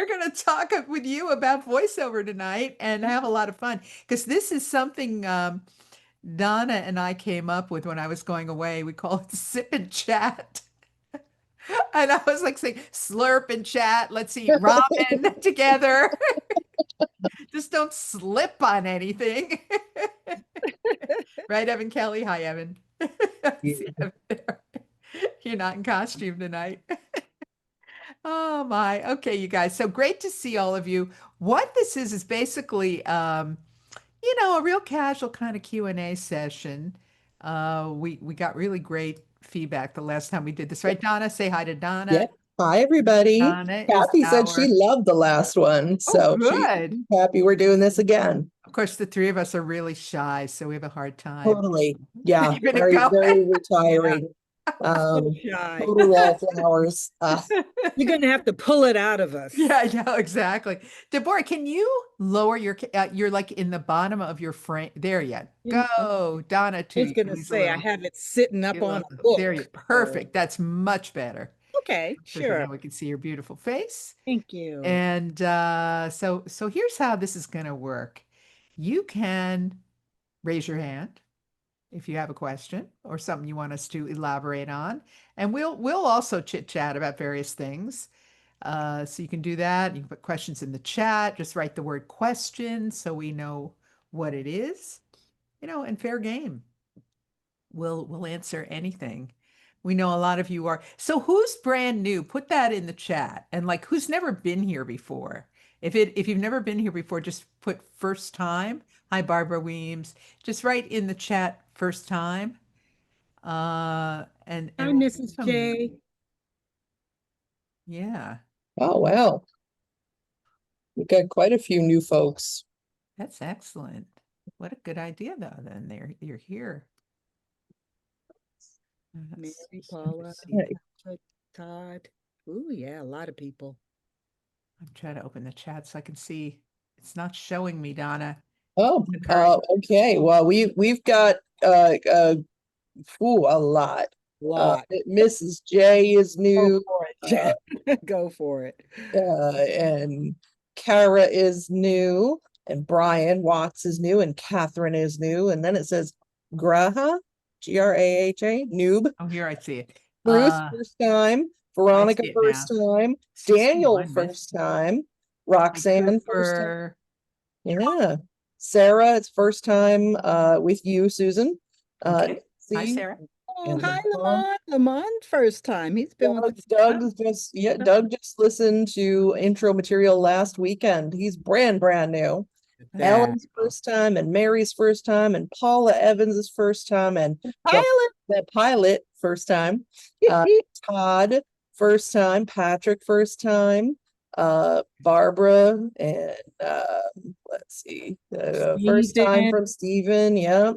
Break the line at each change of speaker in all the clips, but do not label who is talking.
we're going to talk with you about voiceover tonight and have a lot of fun because this is something Donna and I came up with when I was going away. We call it sip and chat. And I was like saying, slurp and chat. Let's eat ramen together. Just don't slip on anything. Right, Evan Kelly? Hi, Evan. See Evan there. You're not in costume tonight. Oh my. Okay, you guys. So great to see all of you. What this is basically a real casual kind of Q&A session. We got really great feedback the last time we did this, right, Donna? Say hi to Donna.
Yep. Hi, everybody.
Donna is
Kathy said she loved the last one, so she's
good.
happy we're doing this again.
Of course, the three of us are really shy, so we have a hard time.
Totally. Yeah.
Keeping it
Very,
going.
very retiring.
Shy.
Total wallflowers.
You're going to have to pull it out of us.
Yeah, exactly. Deborah, can you lower you're like in the bottom of your frame. There yet. Go, Donna,
I
too.
was going to say, I have it sitting up on a book.
There you perfect. That's much better.
Okay,
So
sure.
now we can see your beautiful face.
Thank you.
And so here's how this is going to work. You can raise your hand if you have a question or something you want us to elaborate on, and we'll also chit chat about various things. So you can do that. You can put questions in the chat. Just write the word question so we know what it is. And fair game. We'll answer anything. We know a lot of you are. So who's brand new? Put that in the chat. And like who's never been here before? If you've never been here before, just put first time. Hi, Barbara Weems. Just write in the chat first time. And
Hi, Mrs. J.
Yeah.
Oh, wow. We've got quite a few new folks.
That's excellent. What a good idea, though. Then you're here.
Mary, Paula, Todd. Ooh, yeah, a lot of people.
I'm trying to open the chat so I can see. It's not showing me, Donna.
Oh, okay. Well, we've got a lot. Mrs. J is new.
Go for it.
And Kara is new, and Brian Watts is new, and Catherine is new, and then it says Graha, Graha, noob.
Oh, here I see it.
Bruce, first time. Veronica, first time. Daniel, first time. Roxanne, first time. Yeah. Sarah, it's first time with you, Susan.
Okay. Hi, Sarah.
Oh, hi, Lamont. Lamont, first time. He's been with us.
Doug just listened to intro material last weekend. He's brand new. Ellen's first time, and Mary's first time, and Paula Evans' first time, and the pilot first time. Todd first time, Patrick first time, Barbara, and let's see, first time from Stephen. Yeah.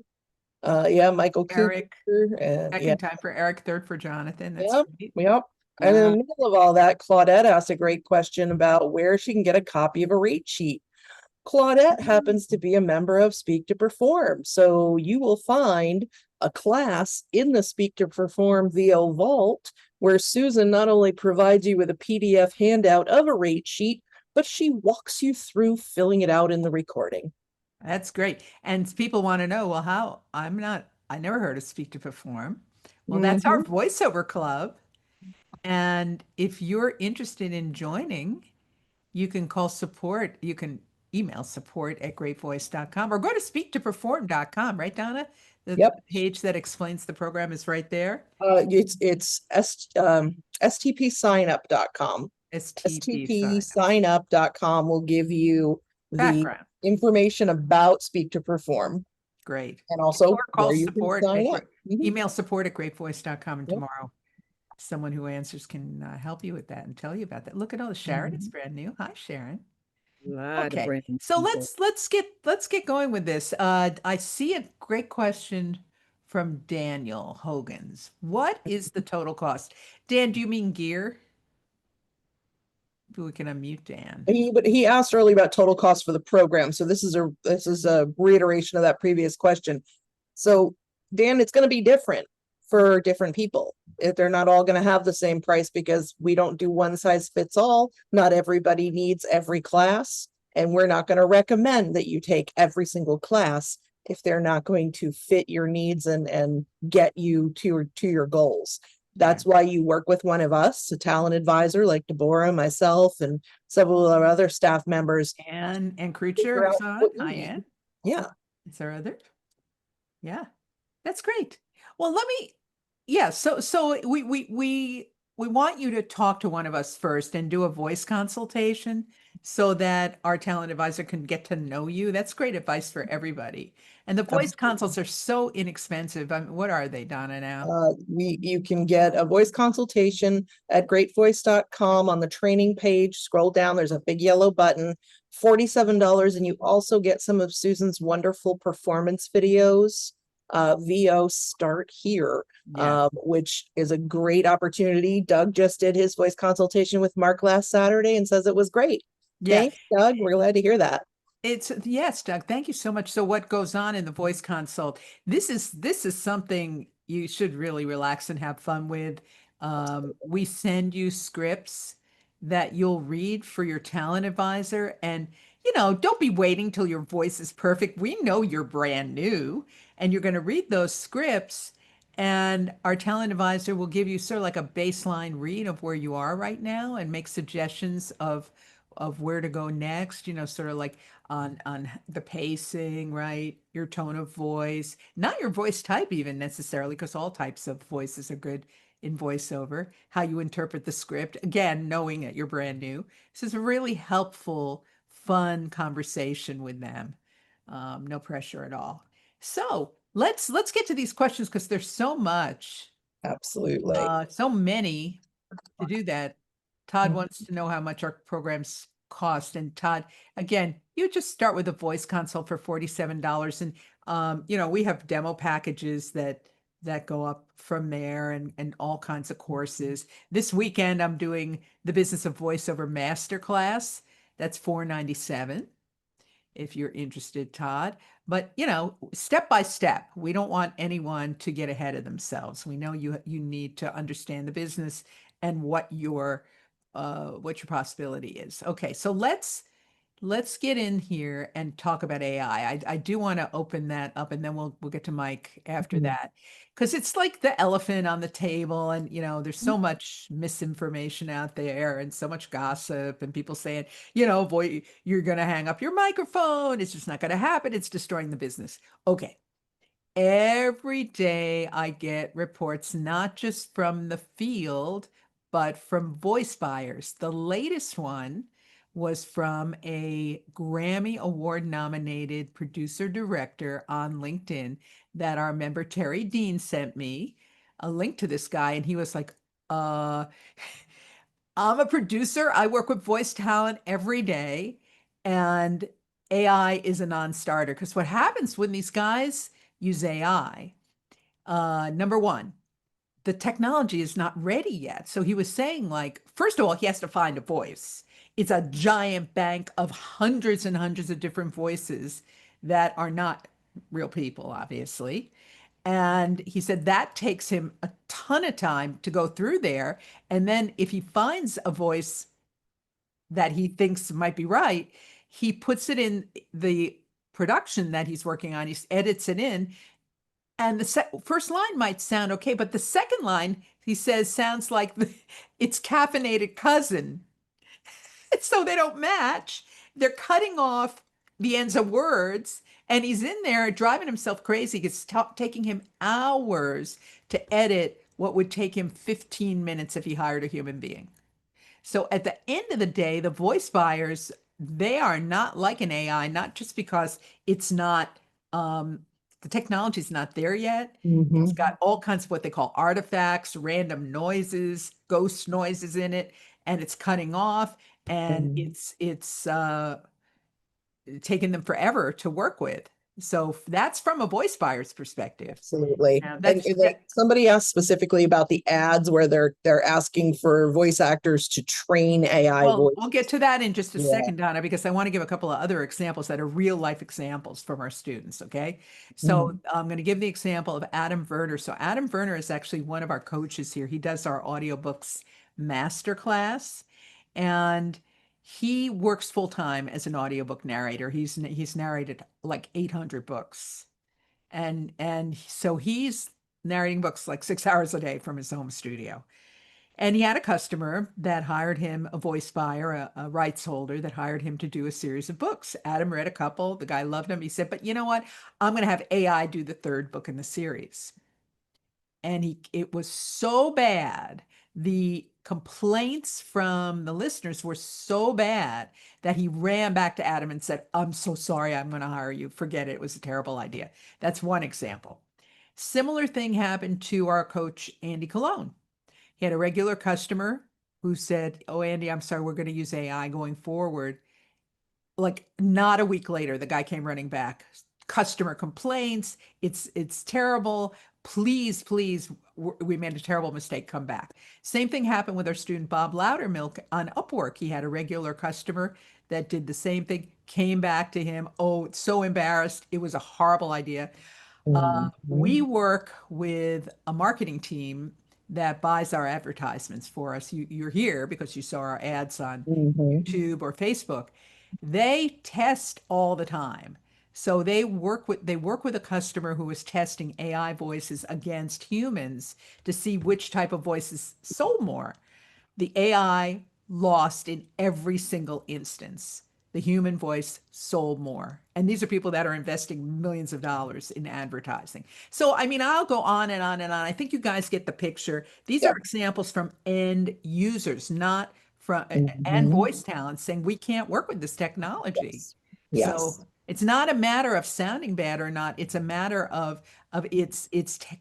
Michael
Eric,
Cooper, and
second time for Eric, third for Jonathan. That's
yep. And in the middle of all that, Claudette asked a great question about where she can get a copy of a rate sheet. Claudette happens to be a member of Speak to Perform, so you will find a class in the Speak to Perform VO Vault where Susan not only provides you with a PDF handout of a rate sheet, but she walks you through filling it out in the recording.
That's great. And people want to know, well, how? I never heard of Speak to Perform. Well, that's our voiceover club. And if you're interested in joining, you can call support. You can email support@greatvoice.com or go to speaktoperform.com, right, Donna? The page that explains the program is right there.
It's stpsignup.com. stpsignup.com will give you the information about Speak to Perform.
Great.
And also
call support. Email support@greatvoice.com, and tomorrow someone who answers can help you with that and tell you about that. Look at all the Sharon. It's brand new. Hi, Sharon. Okay, so let's get going with this. I see a great question from Daniel Hogan's. What is the total cost? Dan, do you mean gear? We can unmute Dan.
But he asked earlier about total cost for the program. So this is a reiteration of that previous question. So Dan, it's going to be different for different people. If they're not all going to have the same price, because we don't do one size fits all. Not everybody needs every class, and we're not going to recommend that you take every single class if they're not going to fit your needs and get you to your goals. That's why you work with one of us, a talent advisor like Deborah, myself, and several of our other staff members.
And creature
figure out
is on.
what you
Hi,
need.
Ann.
Yeah,
Is there other? Yeah, that's great. Well, let me, yeah, so we want you to talk to one of us first and do a voice consultation so that our talent advisor can get to know you. That's great advice for everybody. And the voice consults are so inexpensive. I mean, what are they, Donna, now?
you can get a voice consultation at greatvoice.com. On the training page, scroll down, there's a big yellow button, $47. And you also get some of Susan's wonderful performance videos. VO Start Here,
Yeah.
which is a great opportunity. Doug just did his voice consultation with Mark last Saturday and says it was great.
Yeah.
Thanks, Doug. We're glad to hear that.
It's yes, Doug. Thank you so much. So what goes on in the voice consult? This is something you should really relax and have fun with. We send you scripts that you'll read for your talent advisor, and don't be waiting till your voice is perfect. We know you're brand new, and you're going to read those scripts, and our talent advisor will give you sort of like a baseline read of where you are right now and make suggestions of where to go next, sort of like on the pacing, right? Your tone of voice, not your voice type even necessarily, because all types of voices are good in voiceover, how you interpret the script, again, knowing that you're brand new. This is a really helpful, fun conversation with them. No pressure at all. So let's get to these questions because there's so much,
Absolutely.
so many to do that. Todd
Mhm.
wants to know how much our programs cost. And Todd, again, you just start with a voice consult for $47. And we have demo packages that go up from there and all kinds of courses. This weekend I'm doing the Business of Voiceover Masterclass. That's $497 if you're interested, Todd. But step by step, we don't want anyone to get ahead of themselves. We know you need to understand the business and what your possibility is. Okay, so let's get in here and talk about AI. I do want to open that up, and then we'll get to Mike after
Mhm.
that, because it's like the elephant on the table, and there's so much misinformation out there and so much gossip and people saying, boy, you're gonna hang up your microphone. It's just not gonna happen. It's destroying the business. Okay. Every day I get reports, not just from the field, but from voice buyers. The latest one was from a Grammy Award nominated producer director on LinkedIn that our member Terry Dean sent me a link to this guy. And he was like, uh, I'm a producer. I work with voice talent every day, and AI is a non-starter. Because what happens when these guys use AI, number one, the technology is not ready yet. So he was saying, like, first of all, he has to find a voice. It's a giant bank of hundreds and hundreds of different voices that are not real people, obviously. And he said that takes him a ton of time to go through there. And then if he finds a voice that he thinks might be right, he puts it in the production that he's working on. He edits it in, and the first line might sound okay, but the second line, he says, sounds like its caffeinated cousin. So they don't match. They're cutting off the ends of words, and he's in there driving himself crazy. It's taking him hours to edit what would take him 15 minutes if he hired a human being. So at the end of the day, the voice buyers, they are not like an AI, not just because it's not, the technology is not there yet. It's
Mhm.
got all kinds of what they call artifacts, random noises, ghost noises in it, and it's cutting off, and
Mhm.
it's taken them forever to work with. So that's from a voice buyer's perspective.
Absolutely.
Now,
And like somebody asked specifically about the ads where they're asking for voice actors to train AI
well,
voice.
we'll get to that in just a
Yeah.
second, Donna, because I want to give a couple of other examples that are real life examples from our students. Okay. So I'm going to give the example of Adam Werner. So Adam Werner is actually one of our coaches here. He does our audiobooks masterclass, and he works full time as an audiobook narrator. He's narrated like 800 books. And so he's narrating books like 6 hours a day from his home studio. And he had a customer that hired him, a voice buyer, a rights holder that hired him to do a series of books. Adam read a couple. The guy loved them. He said, but you know what? I'm going to have AI do the third book in the series. And it was so bad. The complaints from the listeners were so bad that he ran back to Adam and said, I'm so sorry. I'm going to hire you. Forget it. It was a terrible idea. That's one example. Similar thing happened to our coach, Andy Cologne. He had a regular customer who said, oh, Andy, I'm sorry, we're going to use AI going forward. Like not a week later, the guy came running back. Customer complaints. It's terrible. Please, please, we made a terrible mistake. Come back. Same thing happened with our student Bob Loudermilk on Upwork. He had a regular customer that did the same thing, came back to him. Oh, so embarrassed. It was a horrible idea. We work with a marketing team that buys our advertisements for us. You're here because you saw our ads on YouTube or Facebook. They test all the time. So they work with a customer who is testing AI voices against humans to see which type of voices sold more. The AI lost in every single instance. The human voice sold more. And these are people that are investing millions of dollars in advertising. So, I mean, I'll go on and on and on. I think you guys get the picture. These
Yeah.
are examples from end users, not from and voice talent saying we can't work with this technology.
Yes.
So it's not a matter of sounding bad or not. It's a matter of it's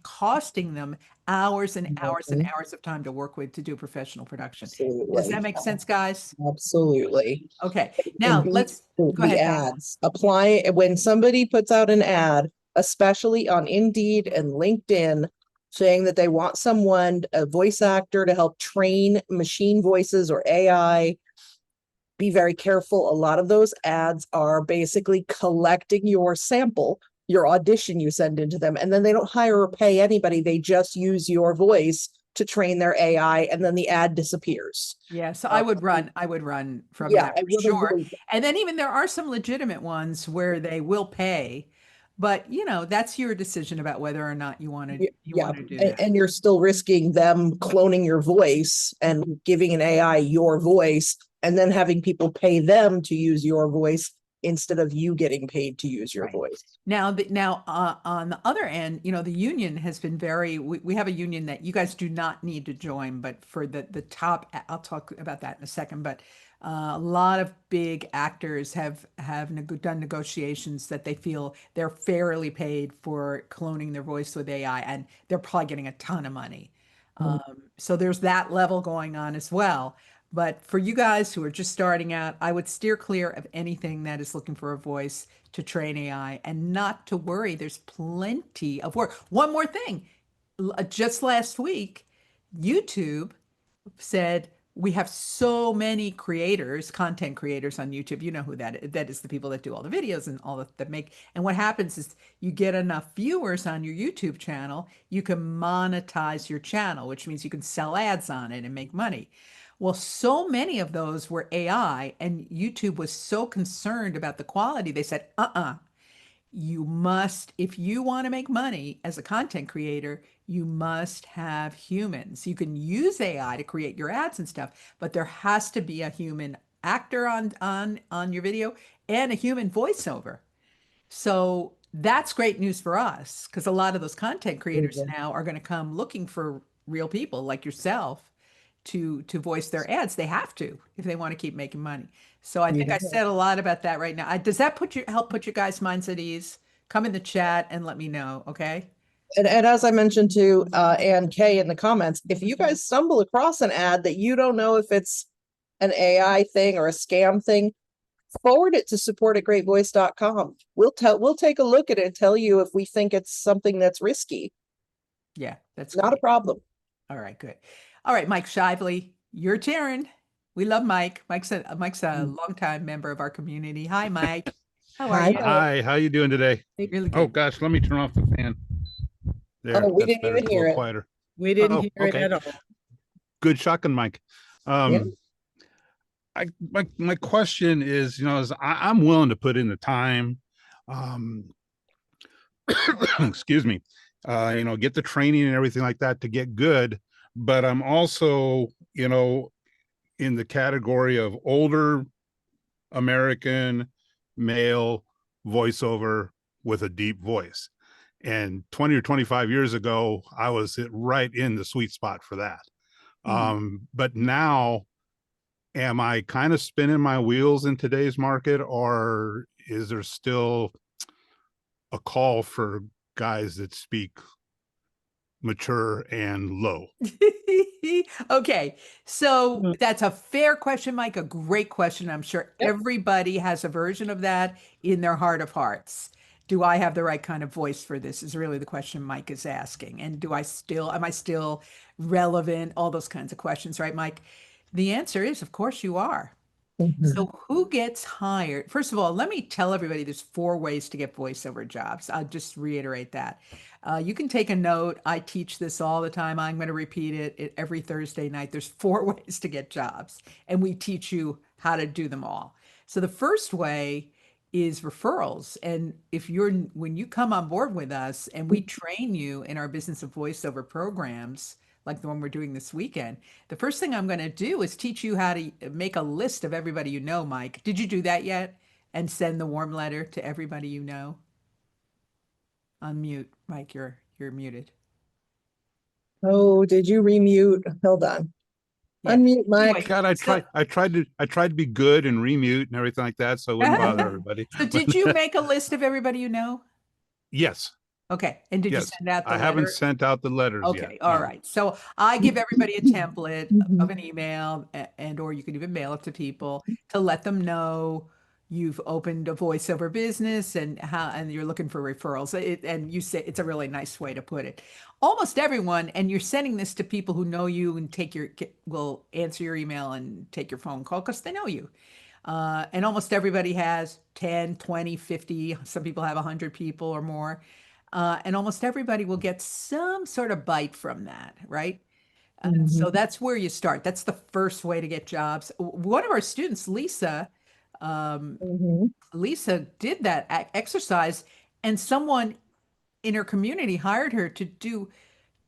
costing them hours and hours and hours of time to work with to do professional production. Does that
Absolutely.
make sense, guys?
Absolutely.
Okay.
And
Now
B,
let's go
the
ahead. Donna.
ads apply when somebody puts out an ad, especially on Indeed and LinkedIn, saying that they want someone, a voice actor, to help train machine voices or AI. Be very careful. A lot of those ads are basically collecting your sample, your audition you send into them, and then they don't hire or pay anybody. They just use your voice to train their AI, and then the ad disappears.
Yeah, so I would run from
Yeah,
that
I
for
would
sure.
avoid.
And then even there are some legitimate ones where they will pay, but that's your decision about whether or not you want to
Yeah,
do that.
and you're still risking them cloning your voice and giving an AI your voice, and then having people pay them to use your voice instead of you getting paid to use your
Right.
voice.
Now, on the other end, the union has been we have a union that you guys do not need to join, but for the top, I'll talk about that in a second, but a lot of big actors have done negotiations that they feel they're fairly paid for cloning their voice with AI, and they're probably getting a ton of money. So there's that level going on as well. But for you guys who are just starting out, I would steer clear of anything that is looking for a voice to train AI and not to worry. There's plenty of work. One more thing. Just last week, YouTube said we have so many creators, content creators on YouTube. You know who that is. That is the people that do all the videos and all that make. And what happens is you get enough viewers on your YouTube channel, you can monetize your channel, which means you can sell ads on it and make money. Well, so many of those were AI, and YouTube was so concerned about the quality, they said, you must, if you want to make money as a content creator, you must have humans. You can use AI to create your ads and stuff, but there has to be a human actor on your video and a human voiceover. So that's great news for us because a lot of those content creators now are going to come looking for real people like yourself to voice their ads. They have to if they want to keep making money. So I think I said a lot about that right now. Does that help put your guys' minds at ease? Come in the chat and let me know, okay?
And as I mentioned to Ann Kay in the comments, if you guys stumble across an ad that you don't know if it's an AI thing or a scam thing, forward it to support@greatvoice.com. We'll take a look at it and tell you if we think it's something that's risky.
Yeah, that's
Not a
great.
problem.
All right, good. All right, Mike Shively, your turn. We love Mike. Mike's a longtime member of our community. Hi, Mike. How are
Hi,
you?
Mike.
Hi, how you doing today?
Really
Oh
good.
gosh, let me turn off the fan. There,
Oh, we
that's
didn't
better.
even
It's a
hear
little
it.
quieter.
We didn't
Oh,
hear it
okay.
at all.
Good shotgun, Mike.
Yeah.
My question is, I'm willing to put in the time, um, excuse me, get the training and everything like that to get good. But I'm also, in the category of older American male voiceover with a deep voice. And 20 or 25 years ago, I was right in the sweet spot for that. But now, am I kind of spinning my wheels in today's market, or is there still a call for guys that speak mature and low?
Okay, so
Mhm.
that's a fair question, Mike. A great question. I'm sure
Yep.
everybody has a version of that in their heart of hearts. Do I have the right kind of voice for this? Is really the question Mike is asking. And am I still relevant? All those kinds of questions, right, Mike? The answer is, of course, you are.
Mhm.
So who gets hired? First of all, let me tell everybody there's 4 ways to get voiceover jobs. I'll just reiterate that. You can take a note. I teach this all the time. I'm going to repeat it every Thursday night. There's 4 ways to get jobs, and we teach you how to do them all. So the first way is referrals. And when you come on board with us and we train you in our business of voiceover programs, like the one we're doing this weekend, the first thing I'm going to do is teach you how to make a list of everybody you know, Mike. Did you do that yet? And send the warm letter to everybody you know? Unmute, Mike, you're muted.
Oh, did you remute? Hold on.
Yeah.
Unmute, Mike.
Anyway,
God, I tried to be good and remute and everything like that, so it wouldn't bother everybody.
So did you make a list of everybody you know?
Yes,
Okay. And did you
yes.
send out the
I haven't
letter?
sent out the letters yet.
Okay, all
No.
right. So I give everybody a template of
Mhm.
an email and or you can even mail it to people to let them know you've opened a voiceover business and you're looking for referrals. And you say it's a really nice way to put it. Almost everyone, and you're sending this to people who know you and will answer your email and take your phone call because they know you. And almost everybody has 10, 20, 50. Some people have 100 people or more. And almost everybody will get some sort of bite from that, right? So
Mhm.
that's where you start. That's the first way to get jobs. One of our students,
Mhm.
Lisa did that exercise, and someone in her community hired her to do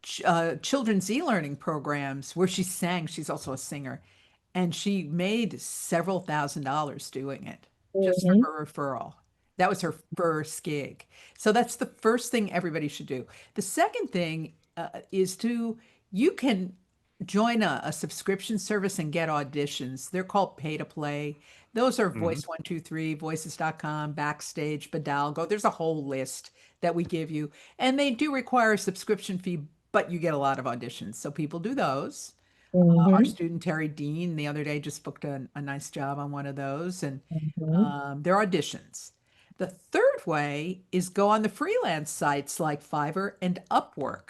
children's e-learning programs where she sang. She's also a singer, and she made several $1,000s doing it just from
Mhm.
her referral. That was her first gig. So that's the first thing everybody should do. The second thing is you can join a subscription service and get auditions. They're called pay to play. Those are
Mhm.
Voice 123, voices.com, Backstage, Badalgo. There's a whole list that we give you. And they do require a subscription fee, but you get a lot of auditions. So people do those. Our
Mhm.
student Terry Dean the other day just booked a nice job on one of those, and
Mhm.
they're auditions. The third way is go on the freelance sites like Fiverr and Upwork.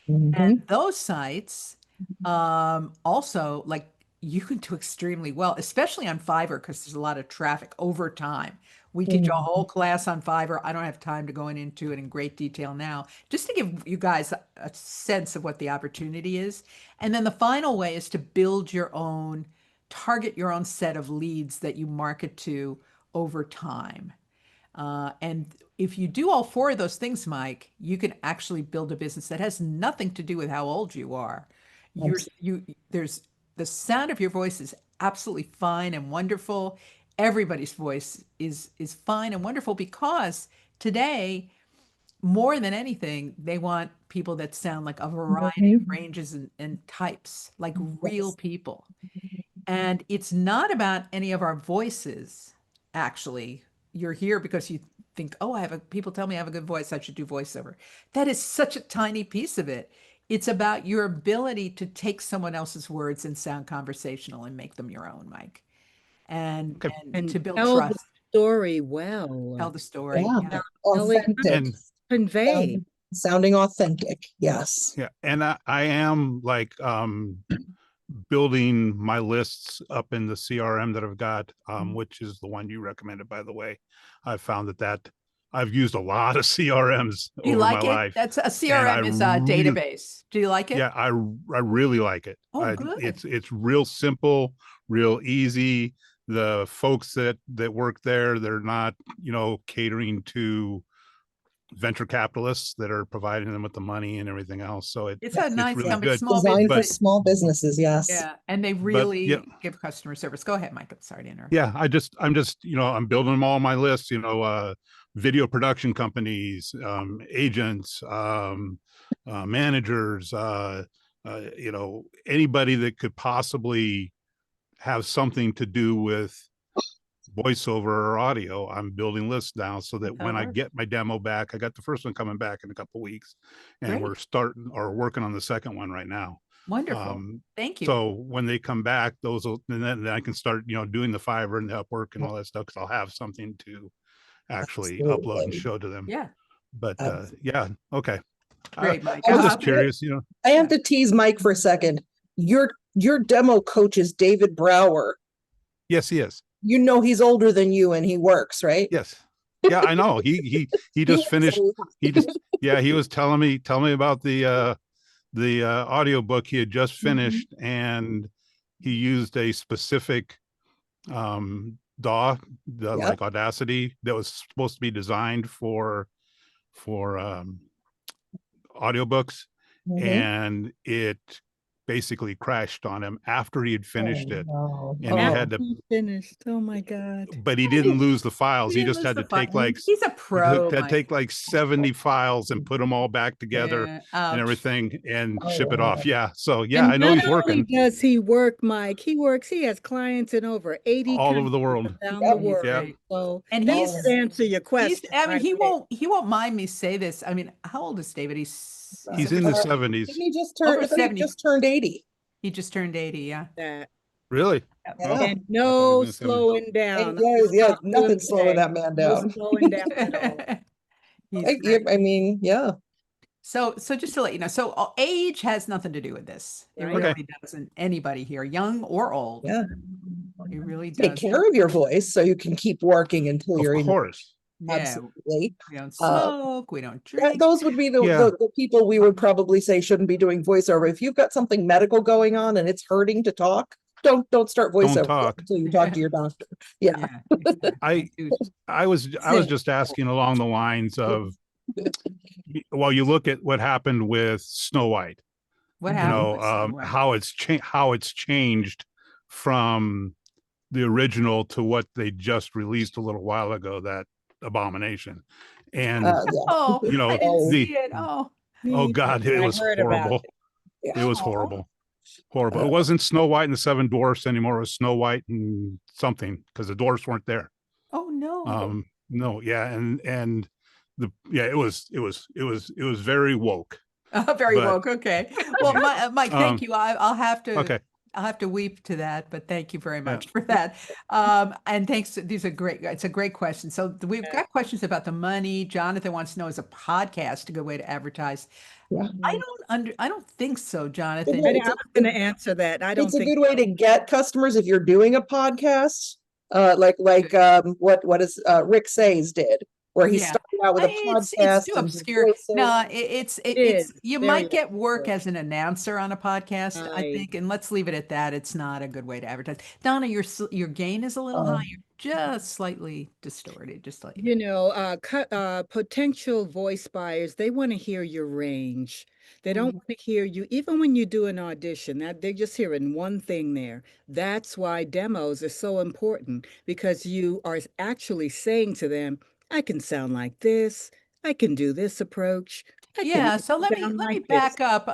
And
Mhm.
those sites also like you can do extremely well, especially on Fiverr because there's a lot of traffic over time. We teach a whole
Mhm.
class on Fiverr. I don't have time to go into it in great detail now, just to give you guys a sense of what the opportunity is. And then the final way is to target your own set of leads that you market to over time. And if you do all 4 of those things, Mike, you can actually build a business that has nothing to do with how old you are. You're
Abs-
you there's the sound of your voice is absolutely fine and wonderful. Everybody's voice is fine and wonderful because today, more than anything, they want people that sound like a variety of
Mhm.
ranges and types, like real
Yes.
people. And it's not about any of our voices, actually. You're here because you think, oh, people tell me I have a good voice, I should do voiceover. That is such a tiny piece of it. It's about your ability to take someone else's words and sound conversational and make them your own, Mike. and
Okay.
And
to build
tell the
trust,
story well.
tell the story.
Yeah.
Yeah.
Authentic.
And
Convey.
Sounding authentic. Yes.
yeah, and I am like building my lists up in the CRM that I've got, which is the one you recommended, by the way. I've found that I've used a lot of CRMs
Do you
over my
like it?
life.
That's a
and I
CRM is a
really,
database. Do you like it?
yeah, I really like it.
Oh, good.
It's real simple, real easy. The folks that work there, they're not, catering to venture capitalists that are providing them with the money and everything else. So
It's a nice
really
company,
good.
small
Designed for
business.
small businesses. Yes.
Yeah, and they
But yeah,
really give customer service. Go ahead, Mike. I'm sorry to interrupt.
yeah, I'm just, I'm building them all on my list, video production companies, agents, managers, anybody that could possibly have something to do with voiceover or audio. I'm building lists now so that when I
works.
get my demo back, I got the first one coming back in a couple of weeks, and
Great.
we're starting or working on the second one right now.
Wonderful. Thank you.
So when they come back, those will, and then I can start, doing the Fiverr and the Upwork and all that stuff, because I'll have something to actually upload and
Absolutely.
show to them.
Yeah.
But
Absolutely.
yeah, okay.
Great, Mike.
I was
Uh,
just curious,
I have to tease Mike for a second. Your demo coach is David Brower.
Yes, he is.
You know he's older than you and he works, right?
Yes. Yeah, I know. He just finished. He was telling me about the audiobook he had just finished, and he used a specific DAW, like Audacity, that was supposed to be designed for audiobooks,
Mhm.
and it basically crashed on him after he had finished it,
Oh,
and he had to,
He finished. Oh my God.
but he didn't lose the files. He
didn't
just
lose
had
the
to take
fun.
like
He's a pro,
had
Mike.
take like 70 files and put them all back together
Yeah.
and
Ouch.
everything and
Oh,
ship it
wow.
off. Yeah. So yeah,
And
I know he's
not only
working
does he work, Mike, he has clients in over 80
all over the
countries
world.
around
Yep.
the
He's
world.
Yeah.
great.
So
And
that
he's
should answer your question.
I mean,
right
he
there.
won't mind me say this. I mean, how old is David?
He's in the 70s.
Didn't he just
Over
turn? I thought he
70.
just turned 80.
He just turned 80. Yeah.
That.
Really?
Yep.
Yeah.
Oh,
And
I thought he
no
was in the 70s.
slowing down.
Yeah,
Talk to him
nothing slowing
today.
that man
No
down.
slowing down at all.
He's
I
great.
mean, yeah.
So just to let you know, so age has nothing to do with this. It
Right.
really doesn't. Anybody here, young or old,
Yeah.
it really
Take
does.
care of your voice so you can keep working until you're
Of
in.
course.
Yeah,
Absolutely.
we don't smoke, we don't drink.
Those would be
Yeah.
the people we would probably say shouldn't be doing voiceover. If you've got something medical going on and it's hurting to talk, don't start voiceover
talk.
until you talk to your doctor. Yeah.
Exactly.
I was just asking along the lines of, well, you look at what happened with Snow White,
What happened? with Snow White?
how it's changed from the original to what they just released a little while ago, that Abomination. And
Yeah.
Oh,
you know,
I didn't
the-
see it. Oh,
oh God, it
I
was
heard about
horrible.
it.
It was
Oh.
horrible. Horrible. It wasn't Snow White and the Seven Dwarfs anymore. It was Snow White and something, because the dwarfs weren't there.
oh no.
No, yeah, and it was very woke.
Very
but-
woke. Okay. Well, Mike, thank you. I'll have to.
Okay.
I'll have to weep to that, but thank you very
Yeah.
much for that. And thanks. These are great. It's a great question. So we've got questions about the money. Jonathan wants to know, is a podcast a good way to advertise?
Yeah.
I don't think so, Jonathan.
Yeah,
I was going to answer that. I don't
It's a
think
good way to get customers if you're doing a podcast. Like what is Rick Sayes did, where he
Yeah.
started out with a
It's
podcast
too
and did
obscure.
voiceover.
No, it's
is
you
very
might get work
obscure.
as an announcer on a podcast, I
Right.
think, and let's leave it at that. It's not a good way to advertise. Donna, your gain is a little high. You're just slightly distorted. Just like
You know, potential voice buyers, they want to hear your range. They don't want to hear you, even when you do an audition, that they're just hearing one thing there. That's why demos are so important, because you are actually saying to them, I can sound like this, I can do this approach. I can
Yeah, so let me
sound
let me
like this."
back up,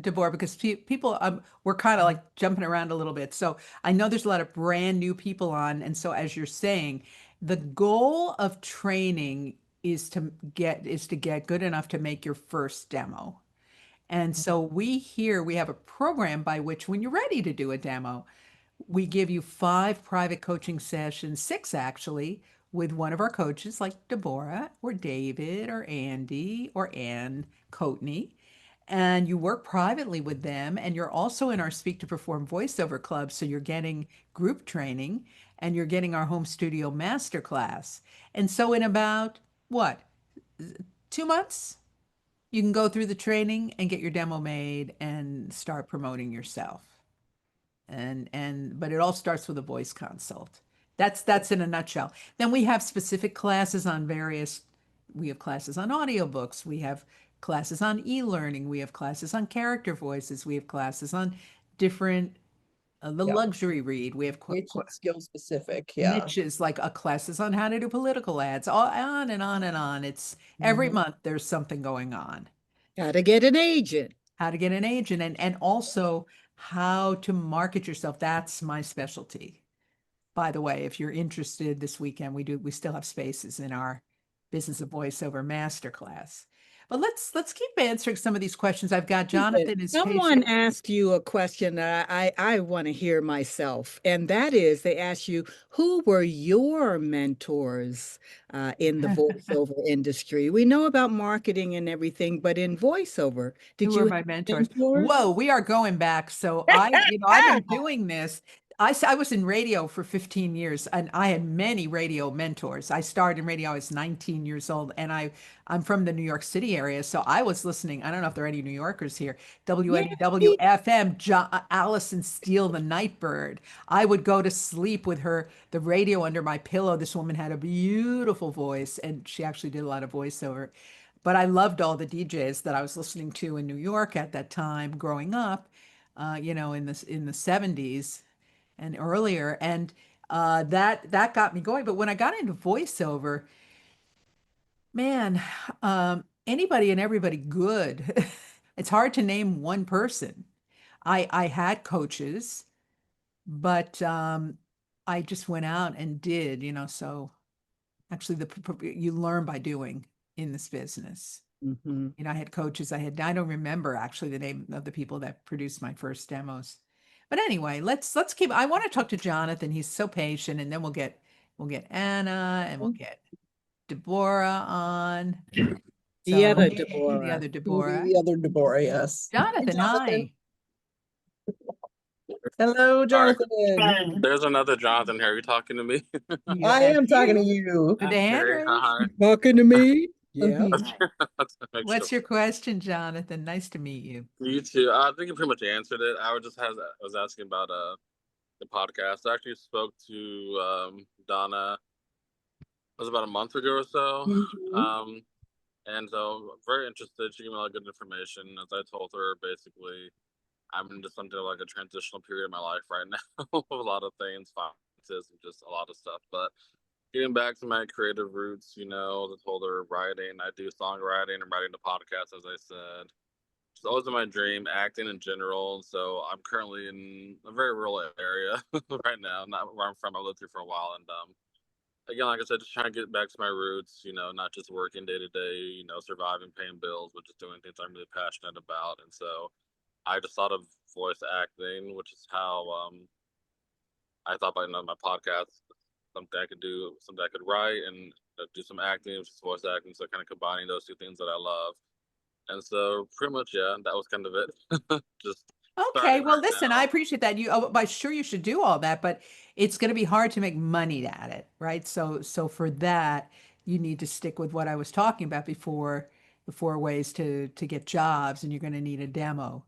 Deborah, because people we're kind of like jumping around a little bit. So I know there's a lot of brand new people on, and so as you're saying, the goal of training is to get good enough to make your first demo. And so we have a program by which when you're ready to do a demo, We give you 5 private coaching sessions, 6 actually, with one of our coaches like Deborah or David or Andy or Ann Coatney. And you work privately with them. And you're also in our Speak to Perform voiceover club. So you're getting group training and you're getting our home studio masterclass. And so in about what, 2 months, you can go through the training and get your demo made and start promoting yourself. And but it all starts with a voice consult. That's in a nutshell. Then we have specific classes on various, we have classes on audiobooks, we have classes on e-learning, we have classes on character voices, we have classes on different the
Yeah.
luxury read, we have
Niche and skill specific. Yeah.
niches like classes on how to do political ads, all on and on and on. It's every
Mhm.
month there's something going on.
How to get an agent.
How to get an agent and also how to market yourself. That's my specialty. By the way, if you're interested this weekend, we still have spaces in our Business of Voiceover Masterclass. But let's keep answering some of these questions. I've got Jonathan is
Someone
patient.
asked you a question that I want to hear myself, and that is they asked you, who were your mentors in the voiceover industry? We know about marketing and everything, but in voiceover, did
Who
you
are
have
my mentors?
mentors?
Whoa, we are going back. So I've been doing this. I was in radio for 15 years and I had many radio mentors. I started in radio, I was 19 years old and I'm from the New York City area. So I was listening. I don't know if there are any New Yorkers here. WNEW
Yay!
FM, Allison Steele, the Nightbird. I would go to sleep with her, the radio under my pillow. This woman had a beautiful voice and she actually did a lot of voiceover. But I loved all the DJs that I was listening to in New York at that time growing up, in the 70s and earlier. And that got me going. But when I got into voiceover, man, anybody and everybody good. It's hard to name one person. I had coaches, but I just went out and did, so actually you learn by doing in this business.
Mhm.
I had coaches. I don't remember actually the name of the people that produced my first demos. But anyway, let's keep. I want to talk to Jonathan. He's so patient, and then we'll get Anna and we'll get Deborah on.
The
So
other
the
Deborah.
other
Who will be
Deborah.
the other Deborah? Yes. Hey,
Jonathan,
Jonathan.
hi.
Hello,
All right.
Jonathan.
There's another Jonathan here. Are you talking to me?
Yeah,
I
that's
am talking to
you.
you.
Good
Okay.
Andrew.
Hi.
Talking to me? Yeah.
Let's make sure.
What's your question, Jonathan? Nice to meet you.
You too. I think you pretty much answered it. I was asking about the podcast. I actually spoke to Donna. It was about a month ago or so.
Mhm.
And so very interested. She gave me a lot of good information. As I told her, basically, I'm into something like a transitional period of my life right now. A lot of things, finances, and just a lot of stuff. But getting back to my creative roots, I told her writing. I do songwriting and writing the podcast, as I said. It's always been my dream, acting in general. So I'm currently in a very rural area right now, not where I'm from. I lived here for a while, and again, like I said, just trying to get back to my roots. Not just working day to day. Surviving, paying bills, but just doing things I'm really passionate about. And so I just thought of voice acting, which is how I thought about my podcast, something I could do, something I could write, and do some acting, which is voice acting. So kind of combining those two things that I love. And so pretty much, yeah, that was kind of it. Just
Okay,
starting
well,
right
listen, I
now.
appreciate that. I'm sure you should do all that, but it's going to be hard to make money at it, right? So for that, you need to stick with what I was talking about before, the 4 ways to get jobs, and you're going to need a demo.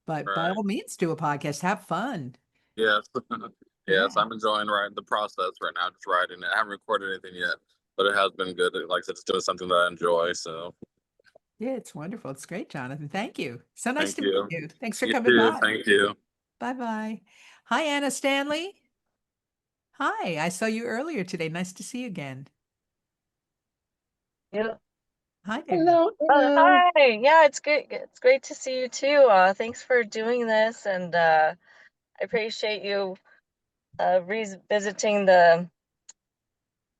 But by
Right.
all means, do a podcast. Have fun.
Yes. Yes,
Yeah,
I'm enjoying writing the process right now, just writing it. I haven't recorded anything yet, but it has been good. Like I said, just doing something that I enjoy. So
yeah, it's wonderful. It's great, Jonathan. Thank you. So nice
thank
to meet
you.
you. Thanks for
You
coming
too.
by.
Thank you.
Bye bye. Hi, Anna Stanley. Hi, I saw you earlier today. Nice to see you again.
Yeah.
Hi there.
Hello, Anna.
Hi. Yeah, it's good. It's great to see you too. Thanks for doing this, and I appreciate you revisiting the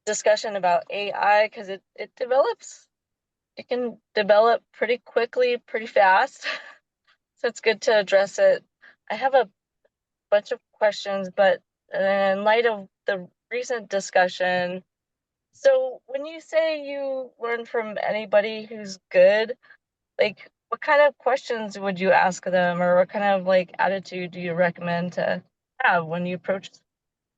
discussion about AI because it can develop pretty quickly, pretty fast. So it's good to address it. I have a bunch of questions, but in light of the recent discussion, so when you say you learn from anybody who's good, like what kind of questions would you ask them, or what kind of like attitude do you recommend to have when you approach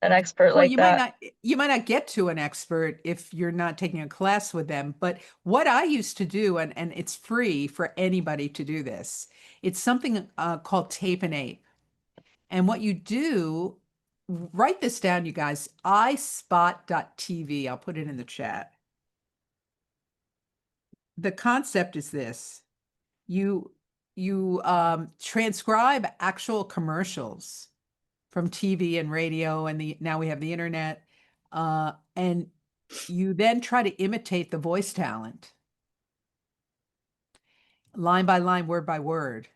an expert
Well,
like that?
you might not get to an expert if you're not taking a class with them. But what I used to do, and it's free for anybody to do this, it's something called Tape and Ape. And what you do, write this down, you guys, ispot.tv. I'll put it in the chat. The concept is this. You transcribe actual commercials from TV and radio, and now we have the internet, and you then try to imitate the voice talent, line by line, word by word.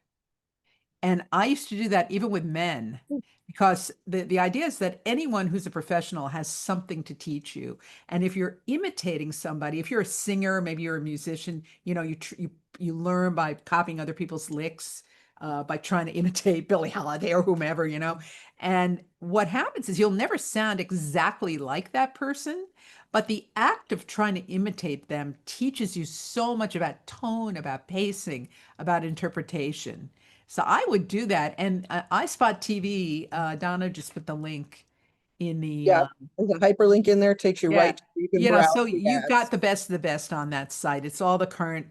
And I used to do that even with men, because the idea is that anyone who's a professional has something to teach you. And if you're imitating somebody, if you're a singer, maybe you're a musician, you learn by copying other people's licks, by trying to imitate Billie Holiday or whomever, And what happens is you'll never sound exactly like that person, but the act of trying to imitate them teaches you so much about tone, about pacing, about interpretation. So I would do that. And iSpot TV, Donna just put the link in the,
Yeah, there's a hyperlink in there, takes you
yeah,
right to, you can browse
so
the
you've got
ads.
the best of the best on that site. It's all the current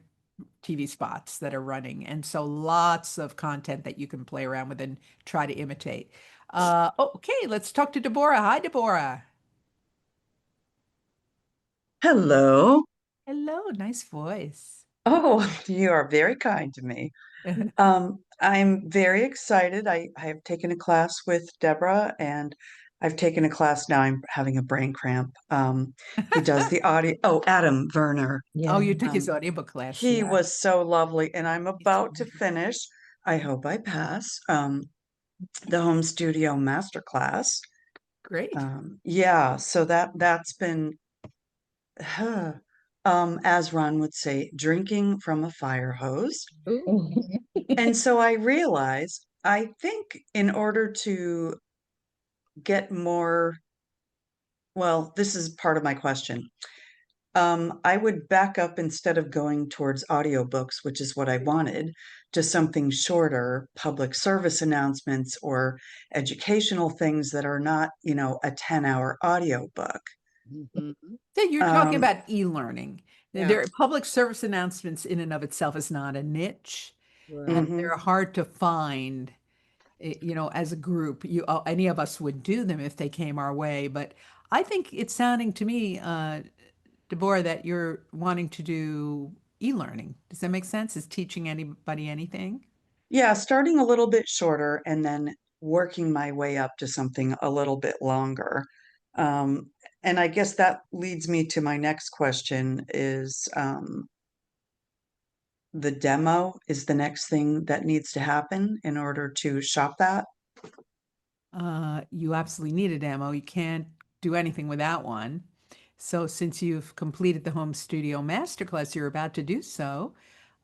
TV spots that are running. And so lots of content that you can play around with and try to imitate. Okay, let's talk to Deborah. Hi, Deborah.
Hello.
Hello, nice voice.
Oh, you are very kind to me. I'm very excited. I have taken a class with Deborah, and I've taken a class now. I'm having a brain cramp. He does the audio. Oh, Adam Werner.
Oh, you took his
Um,
audiobook class.
he
Yeah.
was so lovely, and I'm about to finish. I hope I pass the home studio master class.
Great.
Yeah, so that's been as Ron would say, drinking from a fire hose. And so I realized, I think in order to get more, well, this is part of my question. I would back up instead of going towards audiobooks, which is what I wanted, to something shorter, public service announcements or educational things that are not, a 10-hour audiobook.
Mhm.
So you're talking
Um,
about e-learning.
Yeah.
There, public service announcements in and of itself is not a niche, and
Right.
mhm.
they're hard to find. As a group, any of us would do them if they came our way. But I think it's sounding to me, Deborah, that you're wanting to do e-learning. Does that make sense? Is teaching anybody anything?
Yeah, starting a little bit shorter and then working my way up to something a little bit longer. Um, and I guess that leads me to my next question is the demo is the next thing that needs to happen in order to shop that.
You absolutely need a demo. You can't do anything without one. So since you've completed the home studio masterclass, you're about to do so.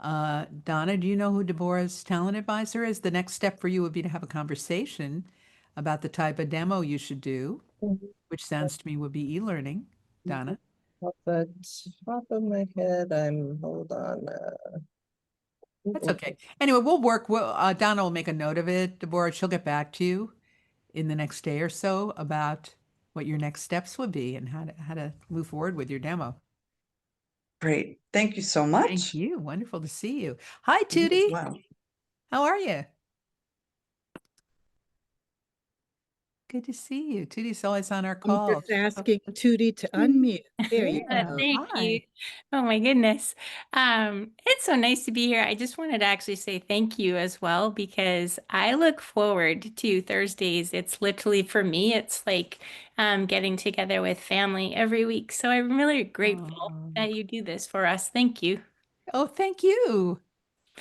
Donna, do you know who Deborah's talent advisor is? The next step for you would be to have a conversation about the type of demo you should do, which sounds to me would be e-learning. Donna?
Off the top of my head, hold on.
That's okay. Anyway, Donna will make a note of it. Deborah, she'll get back to you in the next day or so about what your next steps would be and how to move forward with your demo.
Great. Thank you so
Thank
much.
you. Wonderful to see you. Hi,
You as
Tootie.
well.
How are you? Good to see you. Tootie's always on our
I'm
calls.
just asking Tootie to unmute. There you
Yeah.
go.
Thank
Hi.
you. Oh my goodness. It's so nice to be here. I just wanted to actually say thank you as well because I look forward to Thursdays. It's literally for me, it's like getting together with family every week. So I'm really grateful that you do this for us. Thank you.
Oh, thank you.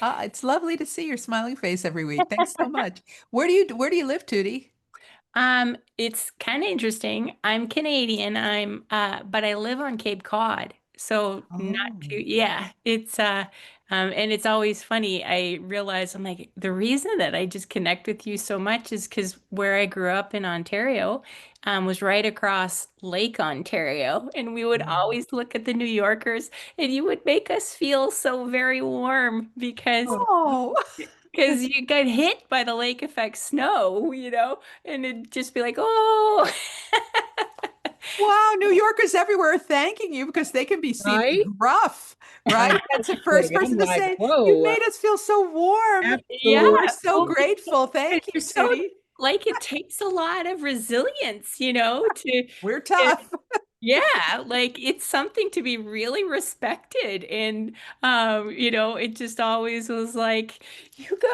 It's lovely to see your smiling face every week. Thanks so much. Where do you live, Tootie?
It's kind of interesting. I'm Canadian. But I live on Cape Cod. So not
Oh.
to, yeah, it's and it's always funny. I realize I'm like, the reason that I just connect with you so much is because where I grew up in Ontario, was right across Lake Ontario, and we would always look at the New Yorkers, and you would make us feel so very warm
Oh.
because you got hit by the lake effect snow, and it'd just be like, oh.
Wow, New Yorkers everywhere are thanking you because they can be seen as
Right?
rough, right? That's the first
I'm
person to
like,
say, you
whoa,
made us feel so warm.
Yeah,
We're
absolutely.
so
well,
grateful.
because
Thank you,
you're so
Tootie.
like it takes a lot of resilience,
We're
to
tough.
yeah, like it's something to be really respected. And it just always was like, you got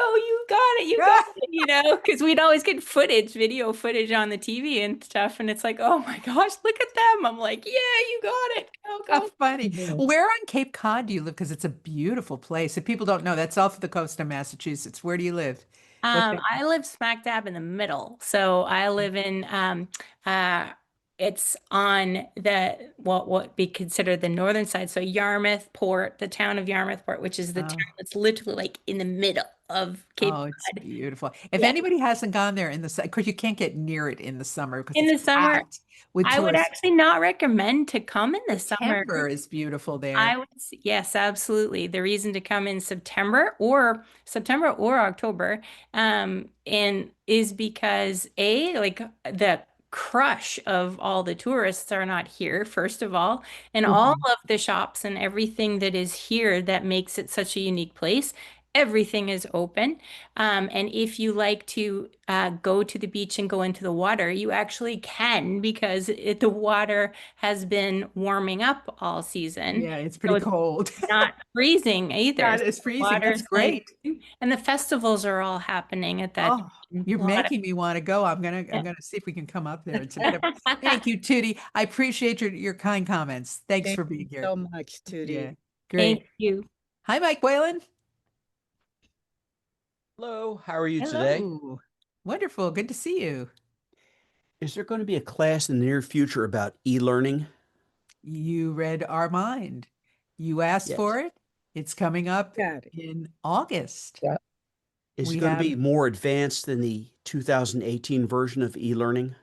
it, because we'd always get video footage on the TV and stuff, and it's like, oh my gosh, look at them. I'm like, yeah, you got it. Go,
How
go.
funny. Where on Cape Cod do you live? Because it's a beautiful place. If people don't know, that's off the coast of Massachusetts. Where do you live? What's it?
I live smack dab in the middle. So I live in uh it's on the what be considered the northern side. So Yarmouth Port, the town of Yarmouth Port, which is the town
Oh,
that's literally like in the middle of Cape
oh, it's
Cod.
beautiful. If
Yeah.
anybody hasn't gone there in the summer, because you can't get near it in the summer because
In
it's
the summer,
packed with
I would
tourists.
actually not recommend to come in the summer.
September is beautiful there.
I would, yes, absolutely. The reason to come in September or October, and is because like the crush of all the tourists are not here, first of all, and all
Mhm.
of the shops and everything that is here that makes it such a unique place. Everything is open. And if you like to go to the beach and go into the water, you actually can because the water has been warming up all season.
Yeah, it's
So
pretty
it's
cold.
not freezing either.
God,
So
it's
the
freezing. That's
water's nice.
great.
And the festivals are all happening at that
Oh,
time.
you're
A lot of,
making me want to go. I'm
yeah.
gonna see if we can come up there in September. Thank you, Tootie. I appreciate your kind comments. Thanks
Thank
for being
you
here.
so much,
Yeah,
Tootie.
great.
Thank you.
Hi, Mike Whalen.
Hello, how are you today?
Hello. Wonderful. Good to see you.
Is there going to be a class in the near future about e-learning?
You read our mind. You asked for
Yes.
it. It's coming up
Got it.
in August.
Yeah.
Is
We
it going to
have,
be more advanced than the 2018 version of e-learning?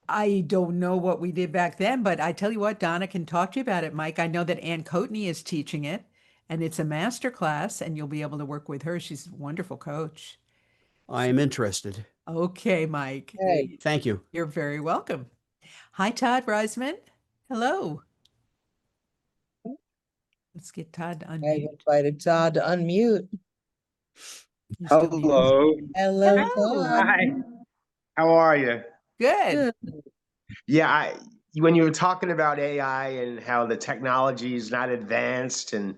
I don't know what we did back then, but I tell you what, Donna can talk to you about it, Mike. I know that Ann Coatney is teaching it, and it's a master class, and you'll be able to work with her. She's a wonderful coach.
I am interested.
Okay, Mike.
Hey.
Thank you.
You're very welcome. Hi, Todd Reisman. Hello. Let's get Todd to
I
unmute.
invited Todd to unmute.
He's still muted.
Hello.
Hello,
Hello.
Todd.
Hi. How are you?
Good.
Good.
Yeah, when you were talking about AI and how the technology is not advanced, and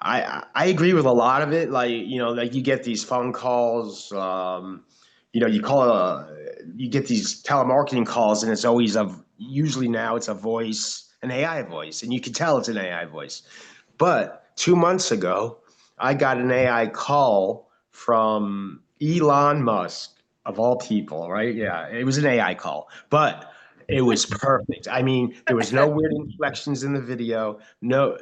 I agree with a lot of it. Like, like you get these phone calls, you get these telemarketing calls, and it's always usually now it's a voice, an AI voice, and you can tell it's an AI voice. But 2 months ago, I got an AI call from Elon Musk, of all people, right? Yeah, it was an AI call, but it was perfect. I mean, there was no weird inflections in the video, no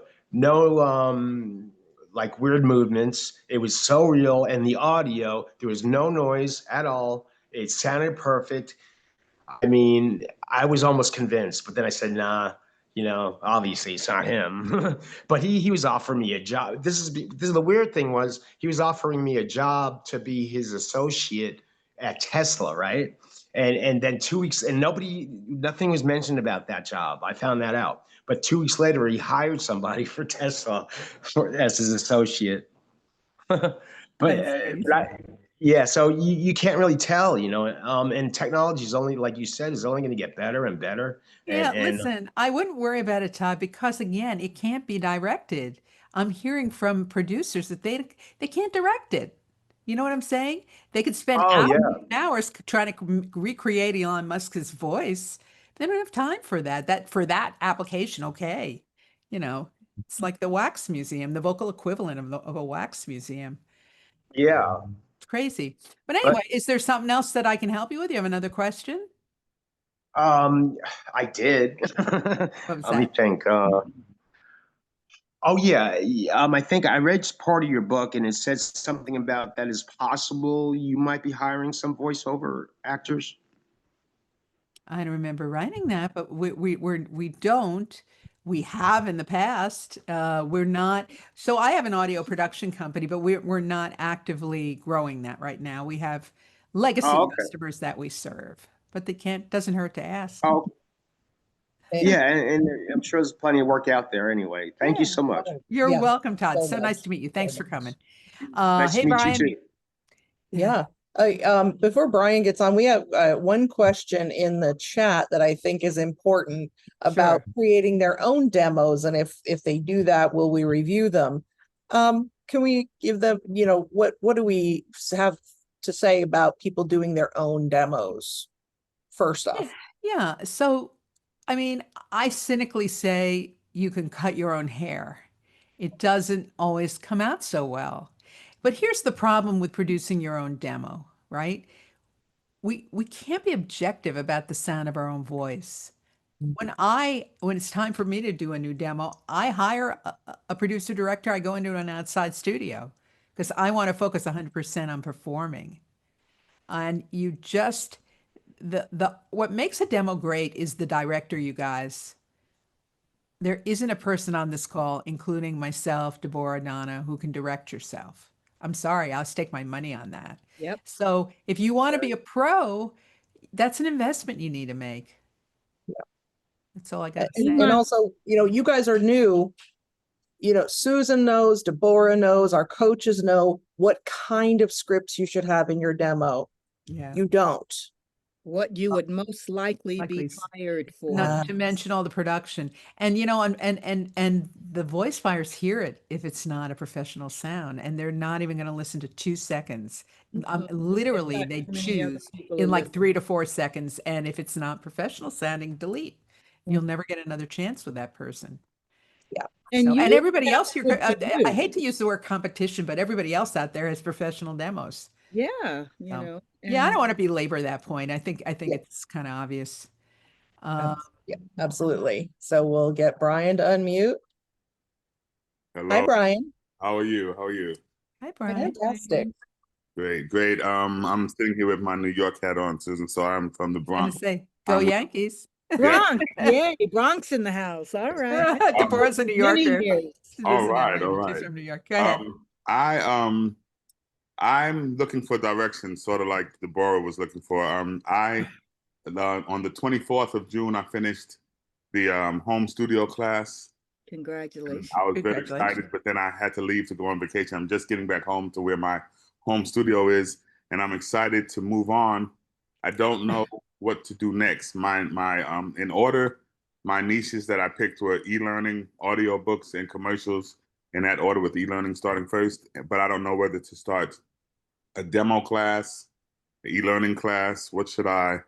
like weird movements. It was so real, and the audio, there was no noise at all. It sounded perfect. I mean, I was almost convinced, but then I said, nah, obviously it's not him. But he was offering me a job. This is the weird thing was he was offering me a job to be his associate at Tesla, right? And then 2 weeks, and nothing was mentioned about that job. I found that out. But 2 weeks later, he hired somebody for Tesla as his associate. but
That's
uh, but
amazing.
I, yeah, so you can't really tell, and technology is only, like you said, is only going to get better and better.
Yeah,
And
listen, I wouldn't worry about it, Todd, because again, it can't be directed. I'm hearing from producers that they can't direct it. You know what I'm saying? They could spend
oh
hours
yeah,
and hours trying to recreate Elon Musk's voice. They don't have time for that. That for that application, okay. You know, it's like the wax museum, the vocal equivalent of a wax museum.
yeah.
It's crazy. But
But
anyway, is there something else that I can help you with? You have another question?
I did.
What was
Let me
that?
think. Oh yeah, I think I read part of your book, and it says something about that is possible. You might be hiring some voiceover actors.
I don't remember writing that, but we don't. We have in the past. We're not. So I have an audio production company, but we're not actively growing that right now. We have legacy
Oh, okay.
customers that we serve, but they can't. Doesn't hurt to ask.
Oh,
And-
yeah, and I'm sure there's plenty of work out there anyway. Thank you so much.
You're
Yeah,
welcome, Todd.
so
So nice
much,
to meet you.
so
Thanks for
much.
coming.
Nice
Hey,
to meet
Brian.
you too.
Yeah. Before Brian gets on, we have one question in the chat that I think is important about
Sure.
creating their own demos, and if they do that, will we review them? Can we give them, what do we have to say about people doing their own demos? First off,
Yeah. So, I mean, I cynically say you can cut your own hair. It doesn't always come out so well. But here's the problem with producing your own demo, right? We can't be objective about the sound of our own voice. When it's time for me to do a new demo, I hire a producer director. I go into an outside studio because I want to focus 100% on performing. And you just the what makes a demo great is the director, you guys. There isn't a person on this call, including myself, Deborah, Donna, who can direct yourself. I'm sorry, I'll stake my money on that.
Yep.
So if you want to be a pro, that's an investment you need to make. That's all I got to say.
and also, you guys are new. Susan knows, Deborah knows, our coaches know what kind of scripts you should have in your demo.
Yeah.
You don't.
What you would most likely be
Likely.
hired for.
Not to mention all the production. And and the voice fires hear it if it's not a professional sound, and they're not even going to listen to 2 seconds. Literally, they choose in like 3 to 4 seconds, and if it's not professional sounding, delete. You'll never get another chance with that person.
Yeah.
And
you
everybody else,
what to
I
do.
hate to use the word competition, but everybody else out there has professional demos.
Yeah,
So, yeah, I
and
don't want to belabor that point. I think
Yeah.
it's kind of obvious.
Yeah, absolutely. So we'll get Brian to unmute. Hi,
Hello.
Brian.
How are you? How are you?
Hi, Brian.
Fantastic.
Great, great. I'm sitting here with my New York hat on, Susan. So I'm from the
I was gonna
Bronx.
say, go
I'm-
Yankees.
Bronx, yay, Bronx in the house. All right.
Deborah's a New
Many
Yorker.
years.
She
All
lives in
right,
LA,
all
but she's
right.
from New York. Go ahead.
I'm looking for direction, sort of like Deborah was looking for. On the 24th of June, I finished the home studio class.
Congratulations.
I was very
Congratulations.
excited, but then I had to leave to go on vacation. I'm just getting back home to where my home studio is, and I'm excited to move on. I don't know what to do next. My in order, my niches that I picked were e-learning, audio books, and commercials in that order, with e-learning starting first. But I don't know whether to start a demo class, an e-learning class. What should I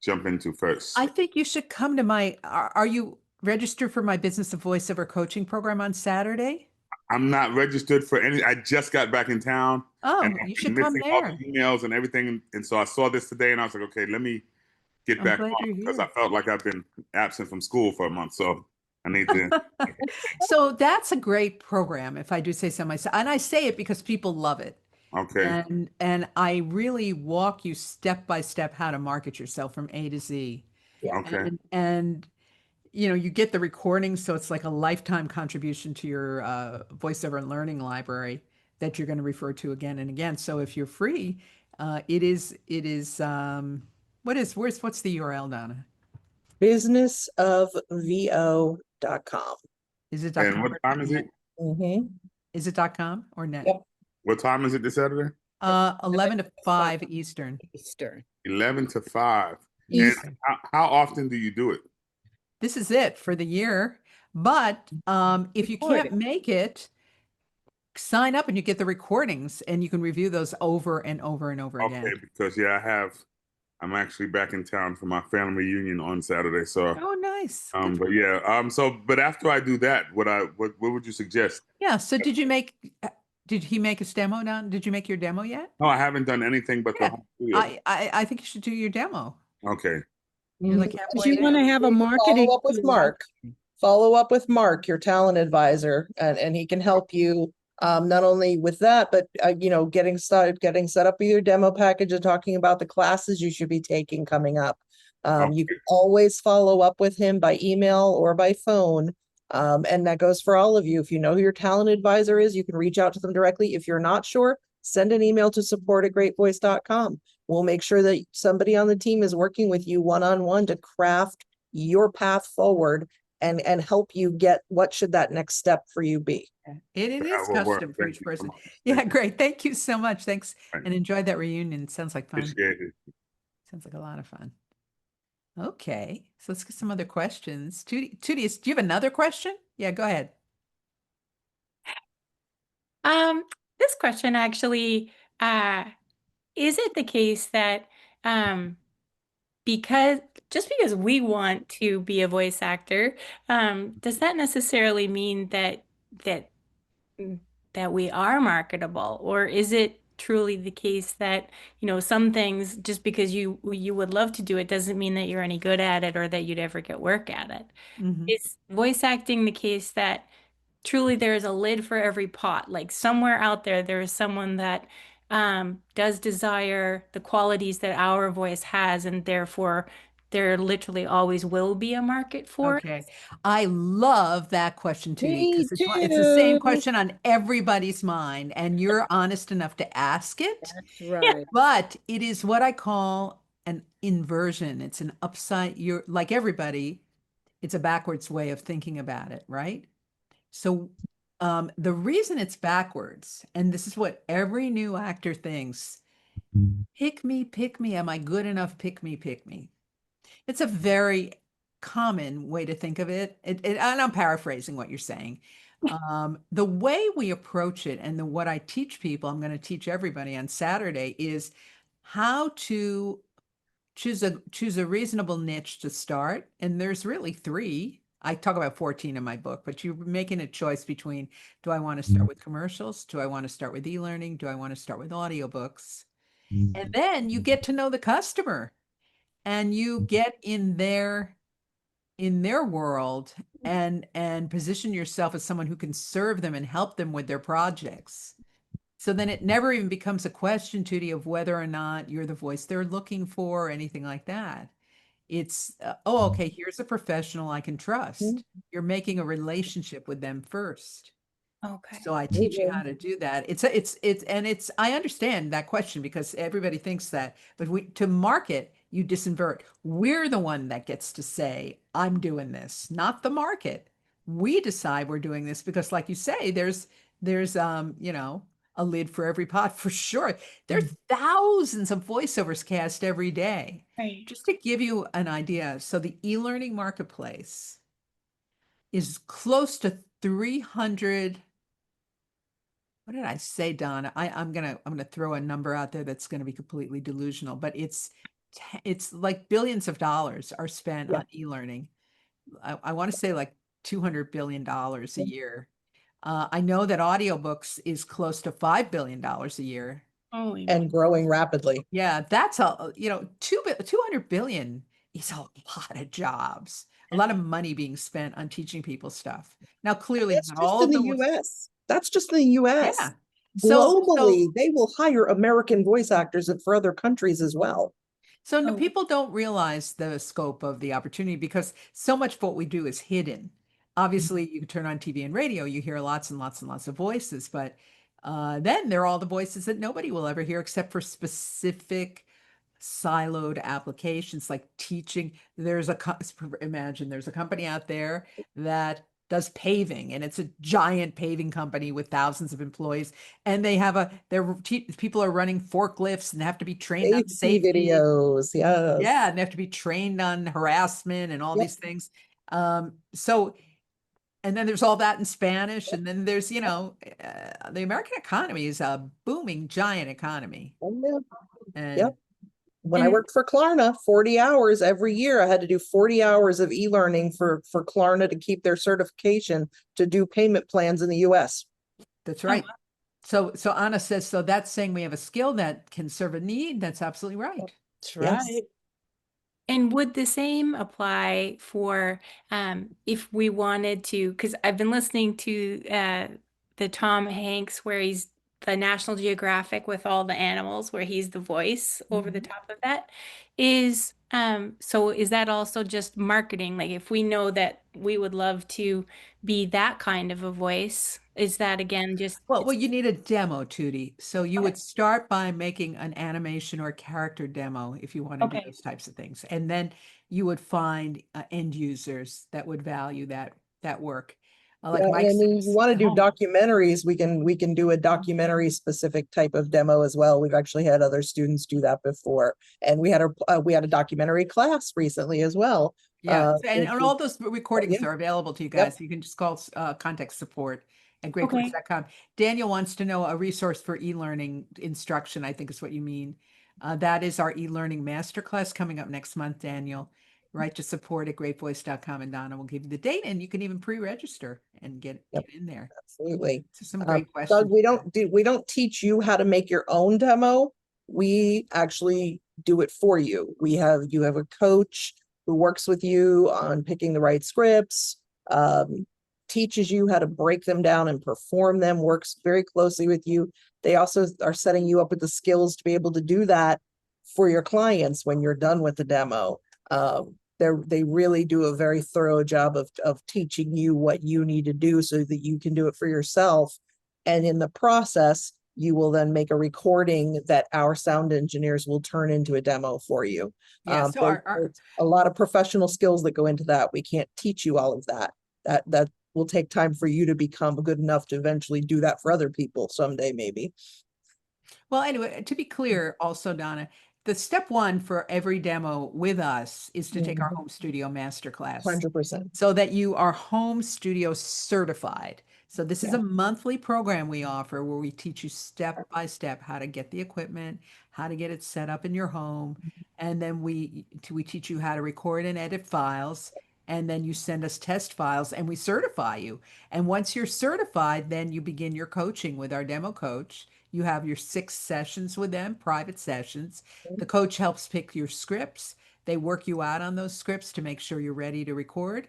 jump into first?
I think you should come to my, are you registered for my Business of Voiceover coaching program on Saturday?
I'm not registered for any. I just got back in town.
Oh,
and
you
I've
should
been
come
missing all
there.
the emails and everything. And so I saw this today and I was like, okay, let me get
I'm
back
glad
on,
you're
because
here.
I felt like I've been absent from school for a month. So I need to.
So that's a great program, if I do say so myself. And I say it because people love it.
Okay.
And I really walk you step by step how to market yourself from A to Z.
Okay.
And you get the recording, so it's like a lifetime contribution to your voiceover and learning library that you're going to refer to again and again. So if you're free, what's the URL, Donna?
Businessofvo.com.
Is it
And
.com
what
or
time is
net?
it?
Mm-hmm.
Is it .com or net?
Yep.
What time is it this Saturday?
11 to 5 Eastern.
11 to 5.
East.
And how often do you do it?
This is it for the year. But if you can't make it, sign up and you get the recordings and you can review those over and over and over again.
Okay, because I'm actually back in town for my family reunion on Saturday. So
Oh, nice.
but yeah, but after I do that, what would you suggest?
Yeah. So did he make his demo now? Did you make your demo yet?
No, I haven't done anything but the home studio.
I think you should do your demo.
Okay.
You're like
Because
halfway
you want to
there.
have a marketing
Follow up with
tool.
Mark. follow up with Mark, your talent advisor, and he can help you not only with that, but getting set up with your demo package and talking about the classes you should be taking coming up. You can always follow up with him by email or by phone. And that goes for all of you. If you know who your talent advisor is, you can reach out to them directly. If you're not sure, send an email to support@greatvoice.com. We'll make sure that somebody on the team is working with you one-on-one to craft your path forward and help you get what should that next step for you be.
It is
That will work.
custom for
Thank
each
you so
person.
much.
Yeah,
Thank you.
great. Thank you so much. Thanks.
Thank
And enjoy that reunion. Sounds like fun.
Appreciate it.
Sounds like a lot of fun. Okay, so let's get some other questions. Tootie, do you have another question? Yeah, go ahead.
This question actually, is it the case that because we want to be a voice actor, does that necessarily mean that that we are marketable, or is it truly the case that, some things, just because you would love to do it doesn't mean that you're any good at it or that you'd ever get work at it? Is voice acting the case that truly there is a lid for every pot? Like somewhere out there is someone that does desire the qualities that our voice has, and therefore there literally always will be a market for it?
Okay. I love that question, Tootie,
Me
because it's the same
too.
question on everybody's mind, and you're honest enough to ask it.
That's right.
But it is what I call an inversion. It's an upside, you're like everybody, it's a backwards way of thinking about it, right? So the reason it's backwards, and this is what every new actor thinks, pick me, am I good enough? Pick me. It's a very common way to think of it. And I'm paraphrasing what you're saying. The way we approach it and what I teach people, I'm going to teach everybody on Saturday, is how to choose a reasonable niche to start. And there's really three. I talk about 14 in my book, but you're making a choice between, do I want to start with commercials? Do I want to start with e-learning? Do I want to start with audiobooks? And then you get to know the customer and you get in their world and position yourself as someone who can serve them and help them with their projects. So then it never even becomes a question, Tootie, of whether or not you're the voice they're looking for or anything like that. It's, okay, here's a professional I can trust. You're making a relationship with them first.
Okay.
So I teach you how to do that. I understand that question because everybody thinks that, but to market, you disinvert. We're the one that gets to say, I'm doing this, not the market. We decide we're doing this because, like you say, there's a lid for every pot for sure. There's thousands of voiceovers cast every day.
Right.
Just to give you an idea, so the e-learning marketplace is close to 300. What did I say, Donna? I'm gonna throw a number out there that's gonna be completely delusional, but it's like billions of dollars are spent on e-learning. I want to say like $200 billion a year. I know that audiobooks is close to $5 billion a year.
Holy
And growing rapidly.
Yeah, that's 200 billion is a lot of jobs, a lot of money being spent on teaching people stuff. Now, clearly,
That's
not
just
all
in
of
the
them was,
US. That's just in the US.
yeah. So
Globally, they will hire American voice actors for other countries as well.
So people don't realize the scope of the opportunity because so much of what we do is hidden. Obviously, you can turn on TV and radio, you hear lots and lots and lots of voices, but then there are all the voices that nobody will ever hear except for specific siloed applications like teaching. Imagine there's a company out there that does paving and it's a giant paving company with thousands of employees and they have people are running forklifts and have to be trained on
Safety
safety.
videos, yes.
Yeah, and they have to be trained on harassment and all these things. So and then there's all that in Spanish and then there's the American economy is a booming giant economy. And
when I worked for Klarna, 40 hours every year, I had to do 40 hours of e-learning for Klarna to keep their certification to do payment plans in the US.
That's right. So Anna says, so that's saying we have a skill that can serve a need. That's absolutely right.
That's right.
And would the same apply for if we wanted to? Because I've been listening to the Tom Hanks where he's the National Geographic with all the animals, where he's the voice over the top of that. So is that also just marketing? Like if we know that we would love to be that kind of a voice, is that again just
Well, you need a demo, Tootie. So you
Okay.
would start by making an animation or character demo if you want to do
Okay.
those types of things, and then you would find end users that would value that work. Like
Yeah,
Mike
and then you
says,
want to do
home.
documentaries, we can do a documentary specific type of demo as well. We've actually had other students do that before. And we had a documentary class recently as well.
Yeah, and
which was-
all those recordings
yeah.
are available to you
Yep.
guys. You can just call contact support at
Okay.
greatvoice.com. Daniel wants to know a resource for e-learning instruction, I think is what you mean. That is our e-learning masterclass coming up next month, Daniel. Write to support at greatvoice.com and Donna will give you the date, and you can even pre-register and get
Yep.
in there.
Absolutely.
So some great
Doug,
questions.
we don't teach you how to make your own demo. We actually do it for you. You have a coach who works with you on picking the right scripts, teaches you how to break them down and perform them, works very closely with you. They also are setting you up with the skills to be able to do that for your clients when you're done with the demo. They really do a very thorough job of teaching you what you need to do so that you can do it for yourself. And in the process, you will then make a recording that our sound engineers will turn into a demo for you.
Yeah, so
There's a lot of professional skills that go into that. We can't teach you all of that. That will take time for you to become good enough to eventually do that for other people someday, maybe.
Well, anyway, to be clear, also, Donna, the step one for every demo with us is to take our home studio masterclass
100%.
so that you are home studio certified. So this is a monthly program we offer where we teach you step by step how to get the equipment, how to get it set up in your home, and then we teach you how to record and edit files, and then you send us test files and we certify you. And once you're certified, then you begin your coaching with our demo coach. You have your 6 sessions with them, private sessions. The coach helps pick your scripts. They work you out on those scripts to make sure you're ready to record.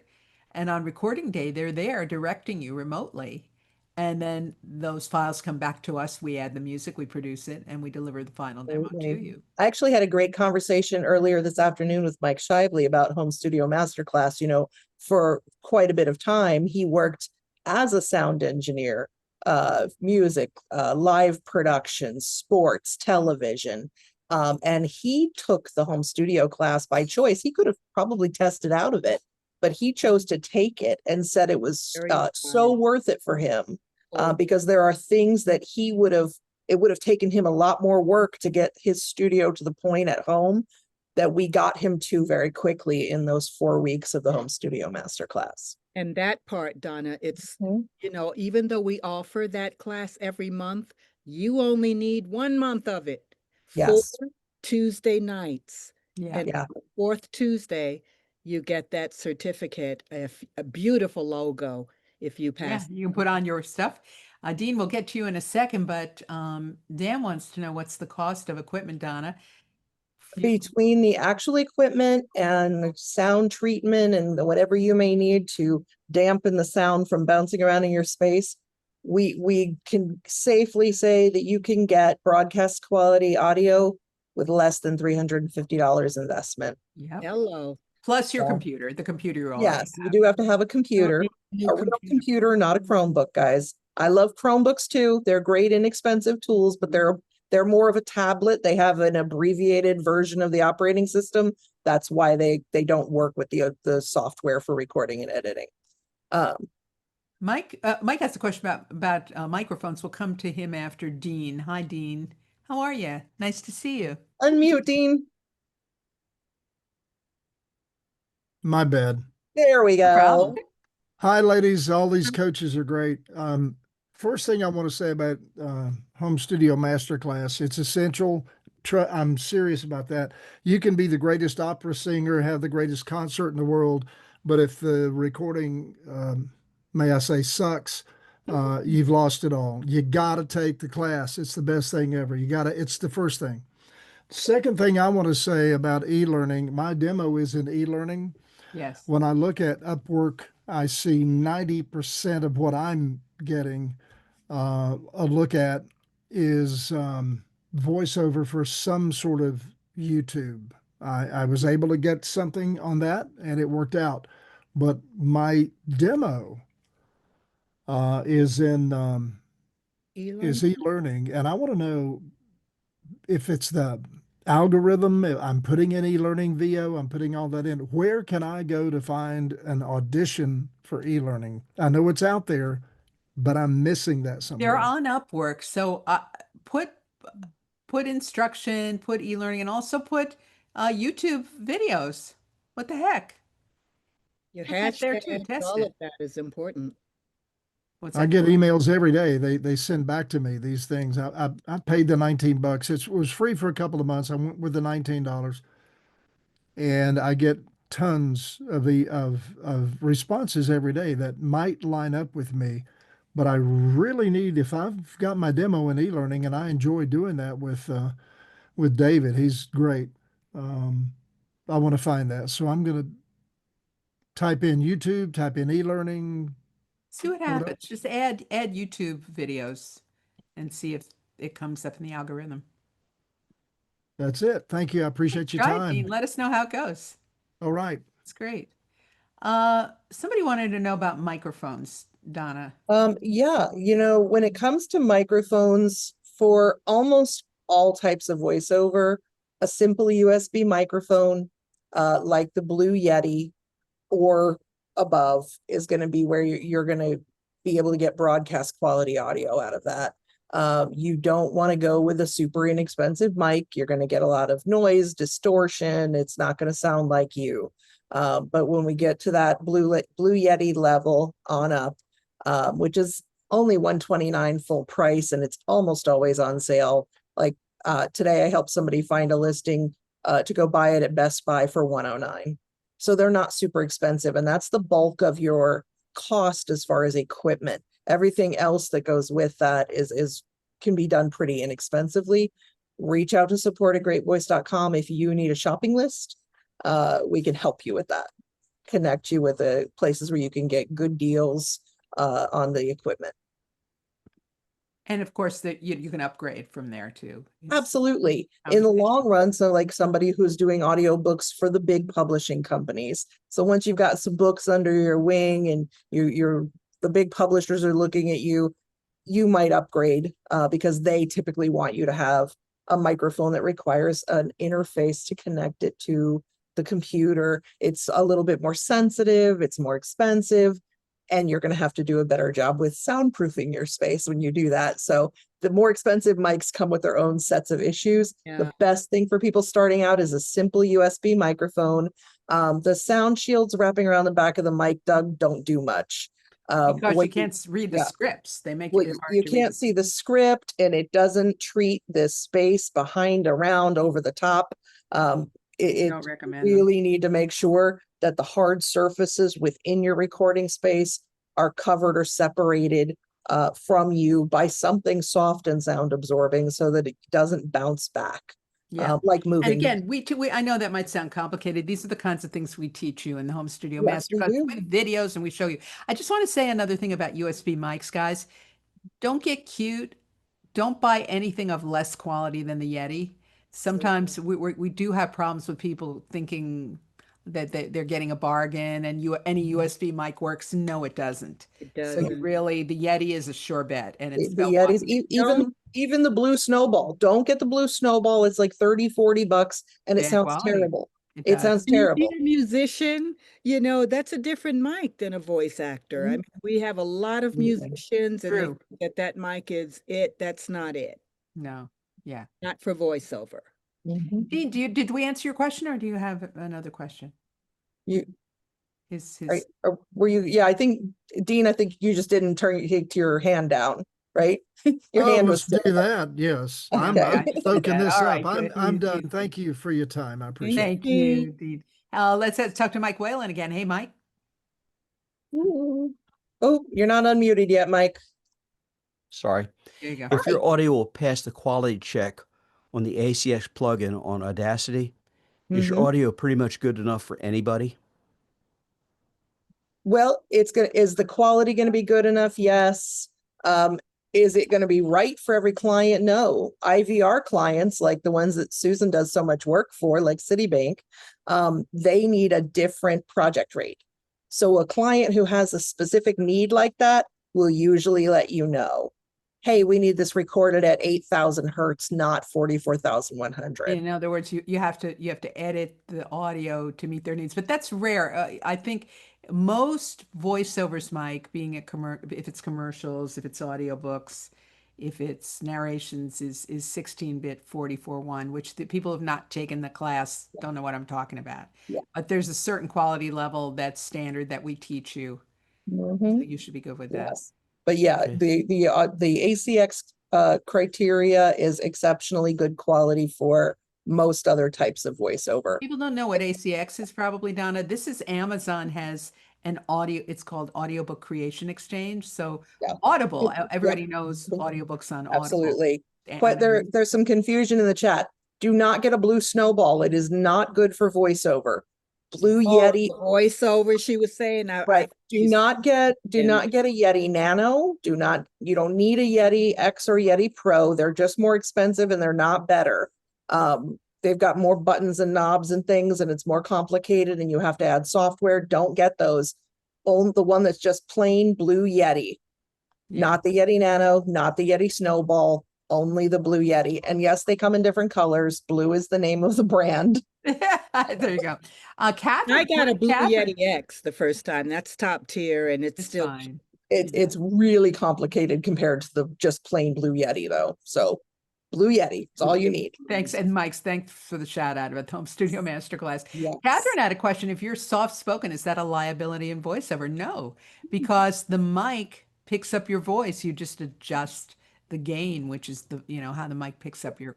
And on recording day, they're there directing you remotely. And then those files come back to us. We add the music, we produce it, and we deliver the final demo to you.
I actually had a great conversation earlier this afternoon with Mike Shively about Home Studio Masterclass. You know, for quite a bit of time, he worked as a sound engineer, music, live production, sports, television. And he took the home studio class by choice. He could have probably tested out of it, but he chose to take it and said it was so worth it for him. Because there are things that it would have taken him a lot more work to get his studio to the point at home that we got him to very quickly in those 4 weeks of the home studio masterclass.
And that part, Donna, it's, you know, even though we offer that class every month, you only need 1 month of it.
Yes.
4 Tuesday nights.
Yeah.
And fourth Tuesday, you get that certificate, a beautiful logo if you
Yeah,
pass.
you can put on your stuff. Dean, we'll get to you in a second, but Dan wants to know what's the cost of equipment, Donna.
Between the actual equipment and sound treatment and whatever you may need to dampen the sound from bouncing around in your space, we can safely say that you can get broadcast quality audio with less than $350 investment.
Yep.
Hello.
Plus your computer, the computer you already
Yes, you
have.
do have to have a computer, a real computer, not a Chromebook, guys. I love Chromebooks too. They're great, inexpensive tools, but they're more of a tablet. They have an abbreviated version of the operating system. That's why they don't work with the software for recording and editing.
Mike has a question about microphones. We'll come to him after Dean. Hi, Dean. How are you? Nice to see you.
Unmute, Dean.
My bad.
There we
No problem.
go.
Hi, ladies. All these coaches are great. First thing I want to say about Home Studio Masterclass, it's essential. I'm serious about that. You can be the greatest opera singer, have the greatest concert in the world, but if the recording, may I say, sucks, you've lost it all. You got to take the class. It's the best thing ever. It's the first thing. Second thing I want to say about e-learning, my demo is in e-learning.
Yes.
When I look at Upwork, I see 90% of what I'm getting a look at is voiceover for some sort of YouTube. I was able to get something on that and it worked out. But my demo is in is
E-learning?
e-learning, and I want to know if it's the algorithm. I'm putting in e-learning VO, I'm putting all that in. Where can I go to find an audition for e-learning? I know it's out there, but I'm missing that
They're
somewhere.
on Upwork. So put instruction, put e-learning, and also put YouTube videos. What the heck?
Your
Put that there too.
hashtags,
Test
all
it.
of that is important.
What's
I
that?
get emails every day. They send back to me these things. I paid the $19. It was free for a couple of months. I went with the $19, and I get tons of of responses every day that might line up with me. But I really need, if I've got my demo in e-learning, and I enjoy doing that with David, he's great. Um, I want to find that, so I'm going to type in YouTube, type in e-learning.
See what
What
happens.
else?
Just add YouTube videos and see if it comes up in the algorithm.
That's it. Thank you. I appreciate your
Try it, Dean.
time.
Let us know how it goes.
All right.
It's great. Somebody wanted to know about microphones, Donna.
Yeah, when it comes to microphones for almost all types of voiceover, a simple USB microphone, like the Blue Yeti or above is going to be where you're going to be able to get broadcast quality audio out of that. You don't want to go with a super inexpensive mic. You're going to get a lot of noise, distortion. It's not going to sound like you. But when we get to that Blue Yeti level on up, which is only $129 full price, and it's almost always on sale. Like today, I helped somebody find a listing to go buy it at Best Buy for $109. So they're not super expensive, and that's the bulk of your cost as far as equipment. Everything else that goes with that is can be done pretty inexpensively. Reach out to support@greatvoice.com if you need a shopping list. We can help you with that. Connect you with the places where you can get good deals on the equipment.
And of course, that you can upgrade from there too.
Absolutely. In the long run, so like somebody who's doing audiobooks for the big publishing companies. So once you've got some books under your wing and the big publishers are looking at you, you might upgrade because they typically want you to have a microphone that requires an interface to connect it to the computer. It's a little bit more sensitive, it's more expensive, and you're going to have to do a better job with soundproofing your space when you do that. So the more expensive mics come with their own sets of issues.
Yeah.
The best thing for people starting out is a simple USB microphone. The sound shields wrapping around the back of the mic, Doug, don't do much.
Because you can't read the
yeah.
scripts. They make
Well,
it hard
you
to read.
can't see the script, and it doesn't treat this space behind, around, over the top. It
Don't recommend them.
really need to make sure that the hard surfaces within your recording space are covered or separated from you by something soft and sound absorbing so that it doesn't bounce back.
Yeah.
Like
And
moving.
again, we I know that might sound complicated. These are the kinds of things we teach you in the home studio
Yes, we
masterclass
do.
with videos, and we show you. I just want to say another thing about USB mics, guys. Don't get cute. Don't buy anything of less quality than the Yeti. Sometimes we do have problems with people thinking that they're getting a bargain and any USB mic works. No, it doesn't.
It
So you
doesn't.
really, the Yeti is a sure bet, and it's
The
so
Yetis,
fun.
even the blue snowball. Don't get the blue snowball. It's like $30-40 and it
Bad
sounds
quality.
terrible.
It
It
does.
sounds
When you
terrible.
see a musician, that's a different mic than a voice actor. I mean, we have a lot of musicians and they
True.
think that mic is it. That's not it.
No. Yeah.
Not for voiceover.
Dean, did we answer your question, or do you have another question?
You
His
right? Or were you? Yeah, I think Dean. I think you just didn't take your hand down, right? Your
Oh,
hand
let's
was
do that. Yes. I'm
Okay.
just did
soaking
that.
this
All
up.
right, good.
I'm done. Thank you for your time. I appreciate it.
Thank you, Dean. Let's talk to Mike Whalen again. Hey, Mike.
Ooh. Oh, you're not unmuted yet, Mike.
Sorry.
There you go.
If your audio will pass the quality check, on the ACX plugin on Audacity. Is your
Mhm.
audio pretty much good enough for anybody?
Well, is the quality gonna be good enough? Yes. Is it gonna be right for every client? No. IVR clients, like the ones that Susan does so much work for, like Citibank, they need a different project rate. So a client who has a specific need like that will usually let you know, hey, we need this recorded at 8,000 hertz, not 44,100.
In other words, you have to edit the audio to meet their needs, but that's rare. I think most voiceovers, Mike, being if it's commercials, if it's audiobooks, if it's narrations, is 16-bit 44.1, which the people who have not taken the class don't know what I'm talking about.
Yeah.
But there's a certain quality level that's standard that we teach you. So you should be good with that.
Yes. But yeah,
Okay.
the ACX criteria is exceptionally good quality for most other types of voiceover.
People don't know what ACX is probably, Donna. This is Amazon has an audio, it's called Audiobook Creation Exchange. So
Yeah.
Audible,
Yep.
everybody knows audiobooks on Audible.
Absolutely.
And
But there's some confusion in the chat. Do not get a blue snowball. It is not good for voiceover. Blue
Oh,
Yeti.
the voiceover she was saying.
Right. Do
she's-
not get a Yeti Nano. You don't need a Yeti X or Yeti Pro. They're just more expensive and they're not better. They've got more buttons and knobs and things, and it's more complicated and you have to add software. Don't get those. Own the one that's just plain blue Yeti.
Yeah.
Not the Yeti Nano, not the Yeti Snowball, only the blue Yeti. And yes, they come in different colors. Blue is the name of the brand.
There you go. Catherine,
I got a Blue
Catherine,
Yeti X the first time. That's top tier, and it's
it's
still
fine.
It's really complicated compared to the just plain blue Yeti though. So blue Yeti, it's all you need.
Thanks. And Mike's, thanks for the shout out about the Home Studio Masterclass.
Yes.
Catherine had a question. If you're soft spoken, is that a liability in voiceover? No, because the mic picks up your voice. You just adjust the gain, which is how the mic picks up the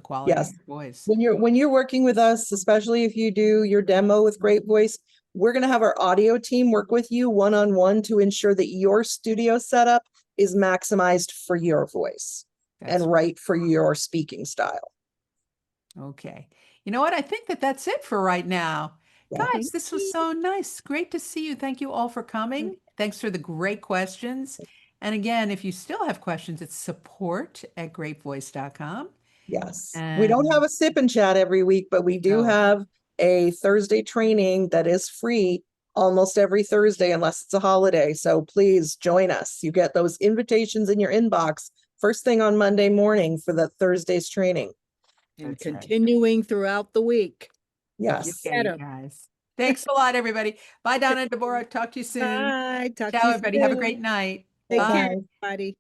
quality
Yes.
of your voice.
When you're working with us, especially if you do your demo with Great Voice, we're going to have our audio team work with you one-on-one to ensure that your studio setup is maximized for your voice and right for your speaking style.
Okay. You know what? I think that's it for right now.
Yeah.
Guys, this was so nice. Great to see you. Thank you all for coming. Thanks for the great questions. And again, if you still have questions, it's support@greatvoice.com.
Yes. We don't have a sip and chat every week, but we do have a Thursday training that is free almost every Thursday, unless it's a holiday. So please join us. You get those invitations in your inbox first thing on Monday morning for the Thursday's training.
and continuing throughout the week.
Yes.
Okay, you guys. Thanks a lot, everybody. Bye, Donna and Deborah. Talk to you soon.
Bye. Talk
Ciao,
to you
everybody. Have a
soon.
great night.
Take
Bye.
care, everybody.